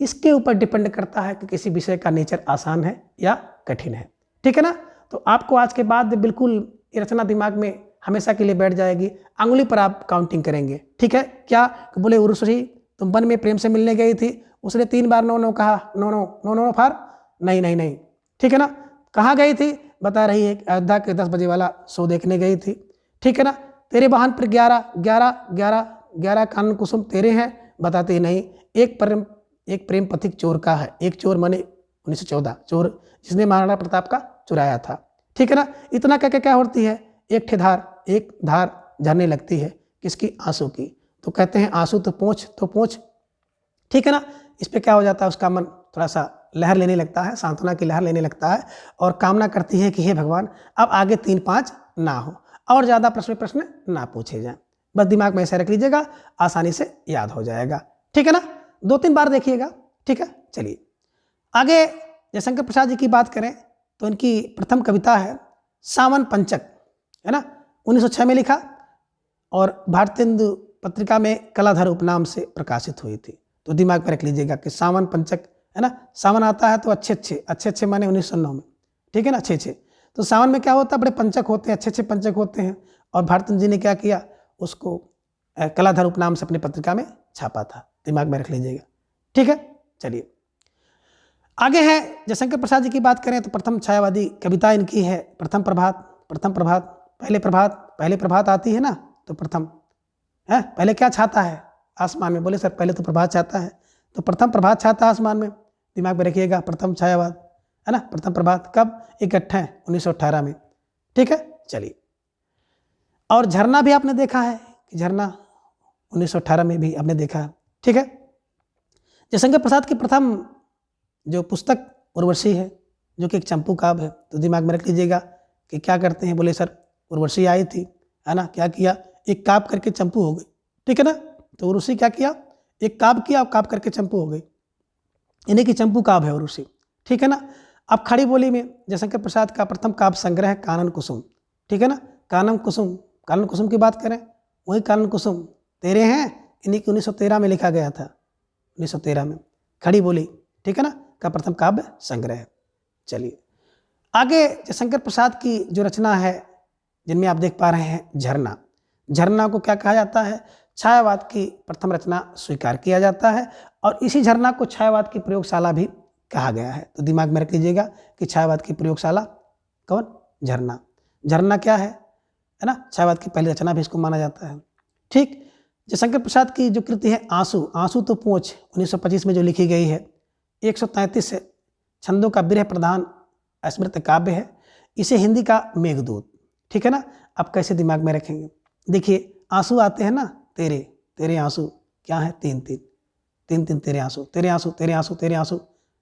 इसके ऊपर डिपेंड करता है कि किसी विषय का नेचर आसान है या कठिन है, ठीक है ना। तो आपको आज के बाद बिल्कुल ये रचना दिमाग में हमेशा के लिए बैठ जाएगी, अंगुली पर आप काउंटिंग करेंगे, ठीक है। क्या बोले, उर्वशी तुम वन में प्रेम से मिलने गई थी, उसने 3 बार नो नो कहा, no no no know far नहीं नहीं नहीं, ठीक है ना। कहाँ गई थी, बता रही है अयोध्या के 10 बजे वाला शो देखने गई थी, ठीक है ना। तेरे वाहन पर 11 कानन कुसुम तेरे हैं, बताते ही नहीं। एक प्रेम पथिक चोर का है, एक चोर माने 1914 चोर जिसने महाराणा प्रताप का चुराया था, ठीक है ना। इतना कह के क्या होती है, एक धार झरने लगती है, किसकी, आंसू की। तो कहते हैं आंसू तो पोंछ, ठीक है ना। इस पे क्या हो जाता है, उसका मन थोड़ा सा लहर लेने लगता है, सांत्वना की लहर लेने लगता है और कामना करती है कि हे भगवान अब आगे 3-5 ना हो और ज़्यादा प्रश्न ना पूछे जाएं। बस दिमाग में ऐसा रख लीजिएगा, आसानी से याद हो जाएगा, ठीक है ना। 2-3 बार देखिएगा, ठीक है। चलिए आगे जयशंकर प्रसाद जी की बात करें तो इनकी प्रथम कविता है सावन पंचक, है ना, 1906 में लिखा और भारतेंदु पत्रिका में कलाधर उपनाम से प्रकाशित हुई थी। तो दिमाग में रख लीजिएगा कि सावन पंचक, है ना। सावन आता है तो अच्छे माने 1909 में, ठीक है ना, अच्छे। तो सावन में क्या होता है, बड़े पंचक होते हैं, अच्छे पंचक होते हैं। और भारतेंदु जी ने क्या किया, उसको कलाधर उपनाम से अपनी पत्रिका में छापा था, दिमाग में रख लीजिएगा, ठीक है। चलिए आगे है जयशंकर प्रसाद जी की बात करें तो प्रथम छायावादी कविता इनकी है प्रथम प्रभात। पहले प्रभात आती है ना, तो प्रथम है, पहले क्या छाता है आसमान में, बोले सर पहले तो प्रभात छाता है, तो प्रथम प्रभात छाता है आसमान में, दिमाग में रखिएगा, प्रथम छायावाद, है ना। प्रथम प्रभात कब, 1918 में, ठीक है। चलिए और झरना भी आपने देखा है कि झरना 1918 में भी आपने देखा है, ठीक है। जयशंकर प्रसाद की प्रथम जो पुस्तक उर्वशी है, जो कि एक चंपू काव्य है, तो दिमाग में रख लीजिएगा कि क्या करते हैं, बोले सर उर्वशी आई थी, है ना, क्या किया, एक काव्य करके चंपू हो गई, ठीक है ना। तो उर्वशी क्या किया, एक काव्य किया और काव्य करके चंपू हो गई, इन्हीं की चंपू काव्य है उर्वशी, ठीक है ना। अब खड़ी बोली में जयशंकर प्रसाद का प्रथम काव्य संग्रह है कानन कुसुम, ठीक है ना। कानन कुसुम की बात करें, वही कानन कुसुम तेरे हैं, इन्हीं की 1913 में लिखा गया था, 1913 में खड़ी बोली, ठीक है ना, का प्रथम काव्य संग्रह है। चलिए आगे जयशंकर प्रसाद की जो रचना है जिनमें आप देख पा रहे हैं झरना को क्या कहा जाता है, छायावाद की प्रथम रचना स्वीकार किया जाता है और इसी झरना को छायावाद की प्रयोगशाला भी कहा गया है। तो दिमाग में रख लीजिएगा कि छायावाद की प्रयोगशाला कौन, झरना क्या है ना, छायावाद की पहली रचना भी इसको माना जाता है, ठीक। जयशंकर प्रसाद की जो कृति है आंसू तो पोंछ 1925 में जो लिखी गई है, 133 छंदों का विरह प्रधान स्मृत काव्य है, इसे हिंदी का मेघदूत, ठीक है ना। अब कैसे दिमाग में रखेंगे, देखिए आंसू आते हैं ना, तेरे आंसू क्या है, तीन तेरे आंसू,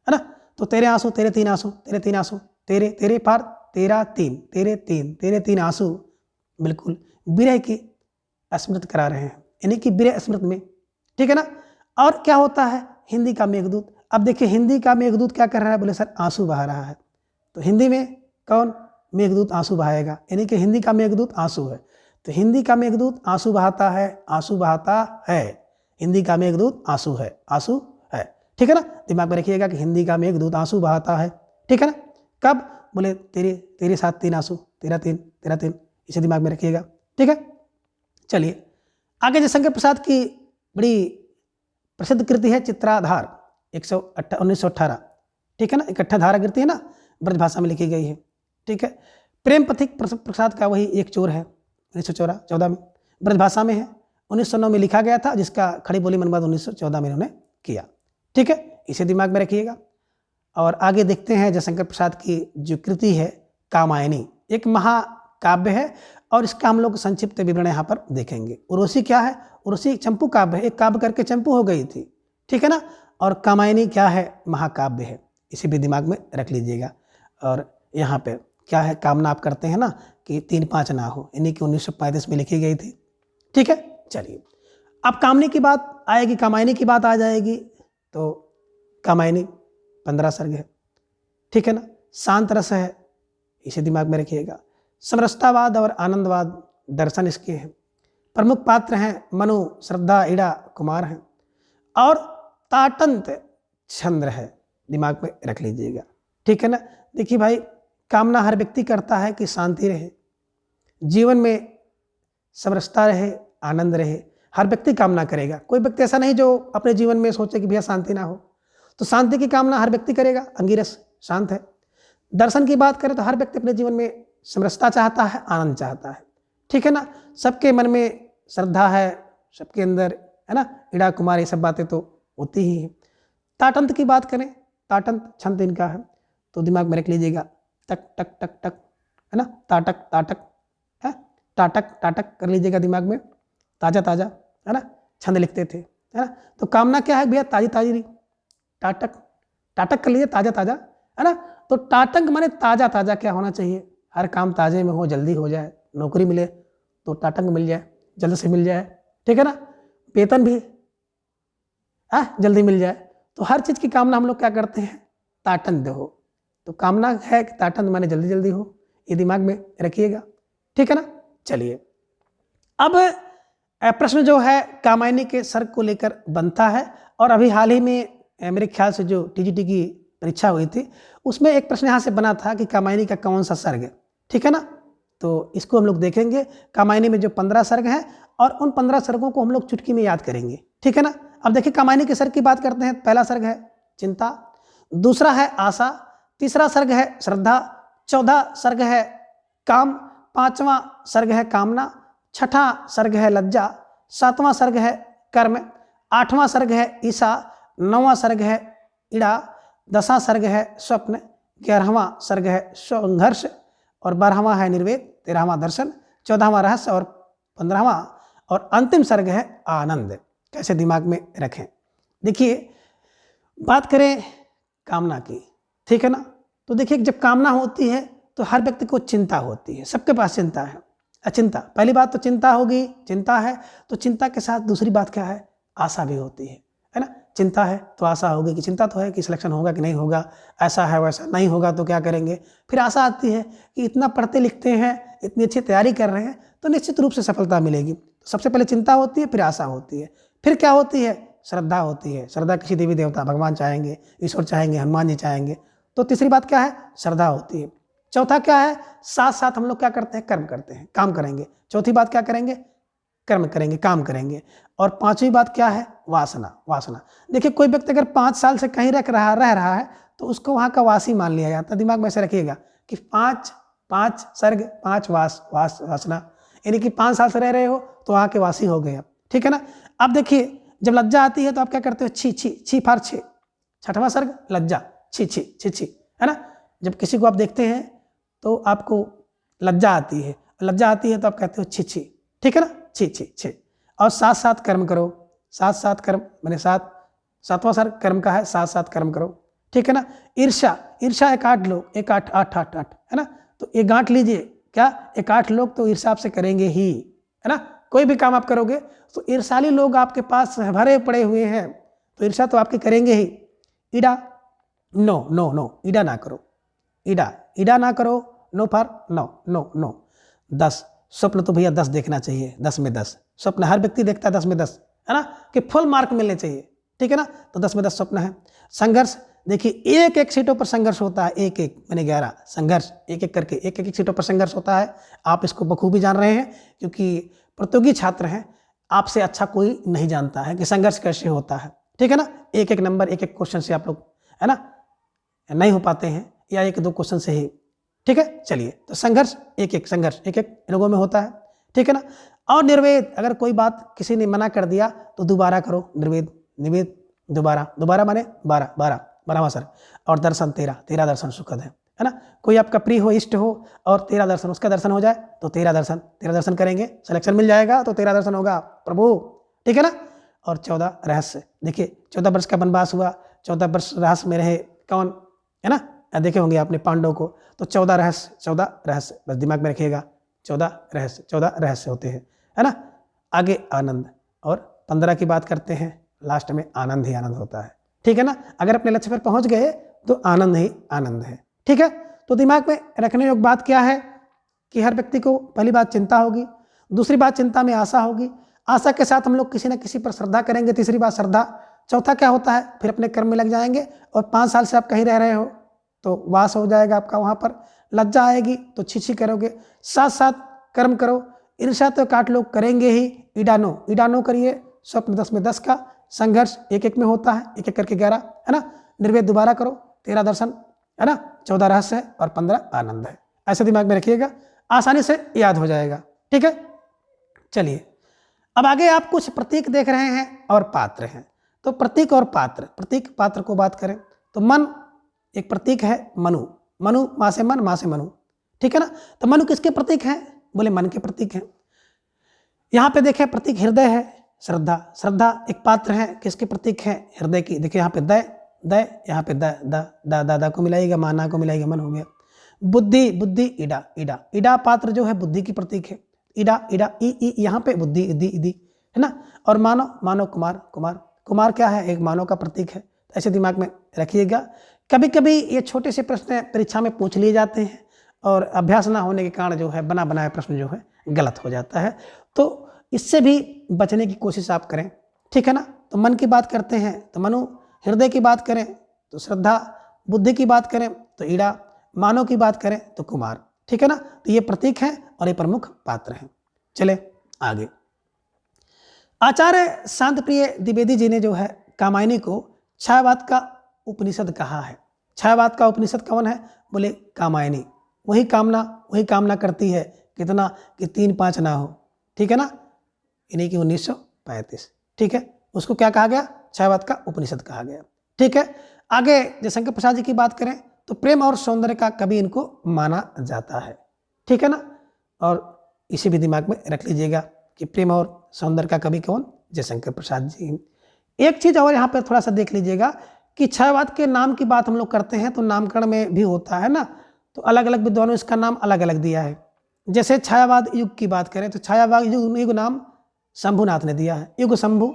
है ना। तो तेरे आंसू, तेरे तीन आंसू, तेरे पार तेरे तीन आंसू बिल्कुल विरह की स्मृत करा रहे हैं, यानी कि विरह स्मृत में, ठीक है ना। और क्या होता है, हिंदी का मेघदूत। अब देखिए हिंदी का मेघदूत क्या कर रहा है, बोले सर आंसू बहा रहा है, तो हिंदी में कौन मेघदूत आंसू बहाएगा, यानी कि हिंदी का मेघदूत आंसू है, तो हिंदी का मेघदूत आंसू बहाता है, हिंदी का मेघदूत आंसू है, ठीक है ना। दिमाग में रखिएगा कि हिंदी का मेघदूत आंसू बहाता है, ठीक है ना। कब, बोले तेरे साथ 3 आंसू, तेरा तीन, इसे दिमाग में रखिएगा, ठीक है। चलिए आगे जयशंकर प्रसाद की बड़ी प्रसिद्ध कृति है चित्राधार 1918, ठीक है ना, इकट्ठा धारा कृति है ना, ब्रज भाषा में लिखी गई है, ठीक है। प्रेम पथिक प्रसाद का वही एक चोर है, 1914 में ब्रज भाषा में है, 1909 में लिखा गया था, जिसका खड़ी बोली मनवाद 1914 में इन्होंने किया, ठीक है, इसे दिमाग में रखिएगा। और आगे देखते हैं जयशंकर प्रसाद की जो कृति है कामायनी, एक काव्य है और इसका हम लोग संक्षिप्त विवरण यहाँ पर देखेंगे। उर्वशी क्या है? उर्वशी चंपू काव्य है, एक काव्य करके चंपू हो गई थी, ठीक है ना। और कामायनी क्या है? महाकाव्य है, इसे भी दिमाग में रख लीजिएगा। और यहाँ पे क्या है? कामना आप करते हैं ना कि 3-5 ना हो, इन्हीं की 1935 में लिखी गई थी, ठीक है। चलिए अब कामनी की बात आएगी, कामायनी की बात आ जाएगी। तो कामायनी 15 सर्ग है, ठीक है ना। शांत रस है, इसे दिमाग में रखिएगा। समरसतावाद और आनंदवाद दर्शन इसके हैं। प्रमुख पात्र हैं मनु, श्रद्धा, इड़ा, कुमार हैं। और ताटंत छंद्र है, दिमाग में रख लीजिएगा, ठीक है ना। देखिए भाई, कामना हर व्यक्ति करता है कि शांति रहे, जीवन में समरसता रहे, आनंद रहे, हर व्यक्ति कामना करेगा। कोई व्यक्ति ऐसा नहीं जो अपने जीवन में सोचे कि भैया शांति ना हो, तो शांति की कामना हर व्यक्ति करेगा। अंगिरस शांत है। दर्शन की बात करें तो हर व्यक्ति अपने जीवन में समरसता चाहता है, आनंद चाहता है, ठीक है ना। सबके मन में श्रद्धा है, सबके अंदर है ना, इड़ा, कुमार, ये सब बातें तो होती ही है। ताटंत की बात करें, ताटंत छंद इनका है, तो दिमाग में रख लीजिएगा, टक टक टक टक, है ना, ताटक ताटक है, टाटक टाटक कर लीजिएगा दिमाग में, ताजा ताजा, है ना, छंद लिखते थे, है ना। तो कामना क्या है भैया? ताजी ताजी, टाटक टाटक कर लीजिए, ताजा ताजा, है ना। तो टाटक माने ताजा ताजा क्या होना चाहिए? हर काम ताजे में हो, जल्दी हो जाए, नौकरी मिले तो टाटक मिल जाए, जल्द से मिल जाए, ठीक है ना। वेतन भी जल्दी मिल जाए। तो हर चीज़ की कामना हम लोग क्या करते हैं? ताटंत हो। तो कामना है कि ताटंत माने जल्दी जल्दी हो, ये दिमाग में रखिएगा, ठीक है ना। चलिए अब प्रश्न जो है कामायनी के सर्ग को लेकर बनता है। और अभी हाल ही में मेरे ख्याल से जो टीजीटी की परीक्षा हुई थी उसमें एक प्रश्न यहाँ से बना था कि कामायनी का कौन सा सर्ग है, ठीक है ना। तो इसको हम लोग देखेंगे। कामायनी में जो 15 सर्ग हैं और उन 15 सर्गों को हम लोग चुटकी में याद करेंगे, ठीक है ना। अब देखिए कामायनी के सर्ग की बात करते हैं। पहला सर्ग है चिंता, दूसरा है आशा, तीसरा सर्ग है श्रद्धा, चौथा सर्ग है काम, पांचवा सर्ग है कामना, छठा सर्ग है लज्जा, सातवां सर्ग है कर्म, आठवां सर्ग है ईसा, नौवां सर्ग है इड़ा, 10वां सर्ग है स्वप्न, 11वां सर्ग है संघर्ष और 12वां है निर्वेद, 13वां दर्शन, 14वां रहस्य और 15वां और अंतिम सर्ग है आनंद। कैसे दिमाग में रखें? देखिए बात करें कामना की, ठीक है ना। तो देखिए जब कामना होती है तो हर व्यक्ति को चिंता होती है, सबके पास चिंता है। अचिंता, पहली बात तो चिंता होगी, चिंता है तो चिंता के साथ दूसरी बात क्या है? आशा भी होती है ना। चिंता है तो आशा होगी कि चिंता तो है कि सिलेक्शन होगा कि नहीं होगा, ऐसा है वैसा, नहीं होगा तो क्या करेंगे। फिर आशा आती है कि इतना पढ़ते लिखते हैं, इतनी अच्छी तैयारी कर रहे हैं तो निश्चित रूप से सफलता मिलेगी। तो सबसे पहले चिंता होती है, फिर आशा होती है, फिर क्या होती है? श्रद्धा होती है। श्रद्धा किसी देवी देवता, भगवान चाहेंगे, ईश्वर चाहेंगे, हनुमान जी चाहेंगे। तो तीसरी बात क्या है? श्रद्धा होती है। चौथा क्या है? साथ साथ हम लोग क्या करते हैं? कर्म करते हैं, काम करेंगे। चौथी बात क्या करेंगे? कर्म करेंगे, काम करेंगे। और पांचवी बात क्या है? वासना। वासना देखिए कोई व्यक्ति अगर 5 साल से कहीं रह रहा है तो उसको वहाँ का वासी मान लिया जाता है। दिमाग में ऐसे रखिएगा कि 5 सर्ग 5 वासना, यानी कि 5 साल से रह रहे हो तो वहाँ के वासी हो गए, ठीक है ना। अब देखिए जब लज्जा आती है तो आप क्या करते हो? छी छी छी फार छे, छठवां सर्ग लज्जा, छी छी छी छी, है ना। जब किसी को आप देखते हैं तो आपको लज्जा आती है, लज्जा आती है तो आप कहते हो छी छी, ठीक है ना, छी छी छी। और साथ साथ कर्म करो, साथ साथ कर्म मैंने सातवां सर्ग कर्म का है, साथ साथ कर्म करो, ठीक है ना। ईर्ष्या, ईर्ष्या 1 8 लोग, 1 8 8 8 8, है ना। तो ये गांठ लीजिए, क्या 1 8 लोग तो ईर्ष्या आपसे करेंगे ही, है ना। कोई भी काम आप करोगे तो ईर्ष्याली लोग आपके पास भरे पड़े हुए हैं, तो ईर्ष्या तो आपकी करेंगे ही। ईड़ा, नो नो नो, ईड़ा ना करो, ईड़ा ईड़ा ना करो, no for no no no. 10 स्वप्न तो भैया 10 देखना चाहिए, 10 में 10 स्वप्न हर व्यक्ति देखता है, 10 में 10, है ना, कि फुल मार्क मिलने चाहिए, ठीक है ना। तो 10 में 10 स्वप्न है। संघर्ष, देखिए एक एक सीटों पर संघर्ष होता है, एक एक मैंने 11 संघर्ष, एक एक करके एक एक सीटों पर संघर्ष होता है। आप इसको बखूबी जान रहे हैं क्योंकि प्रतियोगी छात्र हैं, आपसे अच्छा कोई नहीं जानता है कि संघर्ष कैसे होता है, ठीक है ना। एक एक नंबर, एक एक क्वेश्चन से आप लोग, है ना, नहीं हो पाते हैं, या 1-2 क्वेश्चन से ही, ठीक है। चलिए तो संघर्ष एक एक संघर्ष एक एक लोगों में होता है, ठीक है ना। और निर्वेद, अगर कोई बात किसी ने मना कर दिया तो दोबारा करो, निर्वेद निवेद दोबारा, दोबारा माने 12 12 12वां सर्ग। और दर्शन 13 13 दर्शन सुखद है, है ना। कोई आपका प्रिय हो, इष्ट हो और तेरा दर्शन, उसका दर्शन हो जाए तो तेरा दर्शन करेंगे, सिलेक्शन मिल जाएगा तो तेरा दर्शन होगा प्रभु, ठीक है ना। और 14 रहस्य, देखिए 14 वर्ष का वनवास हुआ, 14 वर्ष रहस्य में रहे कौन, है ना, देखे होंगे आपने पांडव को, तो 14 रहस्य बस दिमाग में रखिएगा, 14 रहस्य होते हैं, है ना। आगे आनंद, और 15 की बात करते हैं, लास्ट में आनंद ही आनंद होता है, ठीक है ना। अगर अपने लक्ष्य पर पहुंच गए तो आनंद ही आनंद है, ठीक है। तो दिमाग में रखने योग्य बात क्या है कि हर व्यक्ति को पहली बात चिंता होगी, दूसरी बात चिंता में आशा होगी, आशा के साथ हम लोग किसी न किसी पर श्रद्धा करेंगे, तीसरी बात श्रद्धा, चौथा क्या होता है, फिर अपने कर्म में लग जाएंगे और 5 साल से आप कहीं रह रहे हो तो वास हो जाएगा आपका वहाँ पर, लज्जा आएगी तो छिछी करोगे, साथ साथ कर्म करो, ईर्ष्या तो काट लोग करेंगे ही, ईडानो करिए, स्वप्न 10 में 10 का, संघर्ष 1-1 में होता है, 1-1 करके 11, है ना। निर्वेद दोबारा करो, 13 दर्शन, है ना, 14 रहस्य है और 15 आनंद है, ऐसे दिमाग में रखिएगा, आसानी से याद हो जाएगा, ठीक है। चलिए अब आगे आप कुछ प्रतीक देख रहे हैं और पात्र हैं, तो प्रतीक और प्रतीक पात्र को बात करें तो मन एक प्रतीक है, मनु माँ से मन, माँ से मनु, ठीक है ना। तो मनु किसके प्रतीक हैं, बोले मन के प्रतीक हैं। यहाँ पे देखें प्रतीक हृदय है, श्रद्धा एक पात्र है, किसके प्रतीक है, हृदय की, देखिए यहाँ पे दय, यहाँ पे दा को मिलाइएगा, माना को मिलाइएगा, मन हो गया। बुद्धि ईडा पात्र जो है बुद्धि की प्रतीक है, ईडा ई यहाँ पे बुद्धि इदी, है ना। और मानो कुमार क्या है, एक मानव का प्रतीक है, ऐसे दिमाग में रखिएगा। कभी कभी ये छोटे से प्रश्न परीक्षा में पूछ लिए जाते हैं और अभ्यास ना होने के कारण जो है बना बनाया प्रश्न जो है गलत हो जाता है, तो इससे भी बचने की कोशिश आप करें, ठीक है ना। तो मन की बात करते हैं तो मनु, हृदय की बात करें तो श्रद्धा, बुद्धि की बात करें तो ईड़ा, मानव की बात करें तो कुमार, ठीक है ना। तो ये प्रतीक हैं और ये प्रमुख पात्र हैं। चले आगे, आचार्य शांत प्रिय द्विवेदी जी ने जो है कामायनी को छायावाद का उपनिषद कहा है। छायावाद का उपनिषद कौन है, बोले कामायनी, वही कामना करती है कितना कि 3-5 ना हो, ठीक है ना, यानी कि 1935, ठीक है, उसको क्या कहा गया, छायावाद का उपनिषद कहा गया, ठीक है। आगे जयशंकर प्रसाद जी की बात करें तो प्रेम और सौंदर्य का कवि इनको माना जाता है, ठीक है ना। और इसे भी दिमाग में रख लीजिएगा कि प्रेम और सौंदर्य का कवि कौन, जयशंकर प्रसाद जी। एक चीज और यहाँ पर थोड़ा सा देख लीजिएगा कि छायावाद के नाम की बात हम लोग करते हैं तो नामकरण में भी होता है ना, तो अलग अलग विद्वानों ने इसका नाम अलग अलग दिया है। जैसे छायावाद युग की बात करें तो छायावाद युग नाम शंभुनाथ ने दिया है, युग शंभु।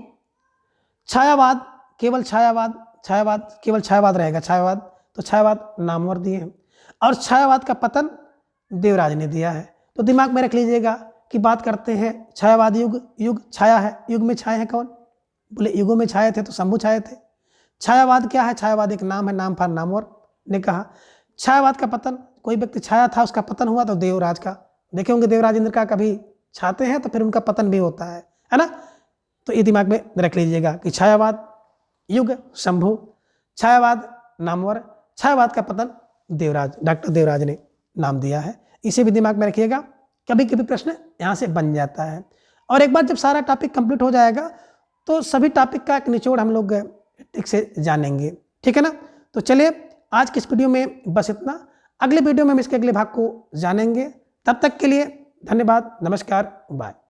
छायावाद केवल छायावाद रहेगा, छायावाद तो छायावाद नामवर दिए हैं। और छायावाद का पतन देवराज ने दिया है। तो दिमाग में रख लीजिएगा कि बात करते हैं छायावाद युग छाया है, युग में छाए हैं कौन, बोले युगों में छाए थे तो शंभु छाए थे। छायावाद क्या है, छायावाद एक नाम है, नाम फॉर नामवर ने कहा। छायावाद का पतन, कोई व्यक्ति छाया था उसका पतन हुआ तो देवराज का, देखे होंगे देवराज इंद्र का कभी छाते हैं तो फिर उनका पतन भी होता है ना। तो ये दिमाग में रख लीजिएगा कि छायावाद युग शंभु, छायावाद नामवर, छायावाद का पतन देवराज, डॉक्टर देवराज ने नाम दिया है। इसे भी दिमाग में रखिएगा, कभी कभी प्रश्न यहाँ से बन जाता है। और एक बार जब सारा टॉपिक कंप्लीट हो जाएगा तो सभी टॉपिक का एक निचोड़ हम लोग ठीक से जानेंगे, ठीक है ना। तो चलिए आज की इस वीडियो में बस इतना, अगले वीडियो में हम इसके अगले भाग को जानेंगे। तब तक के लिए धन्यवाद, नमस्कार, बाय।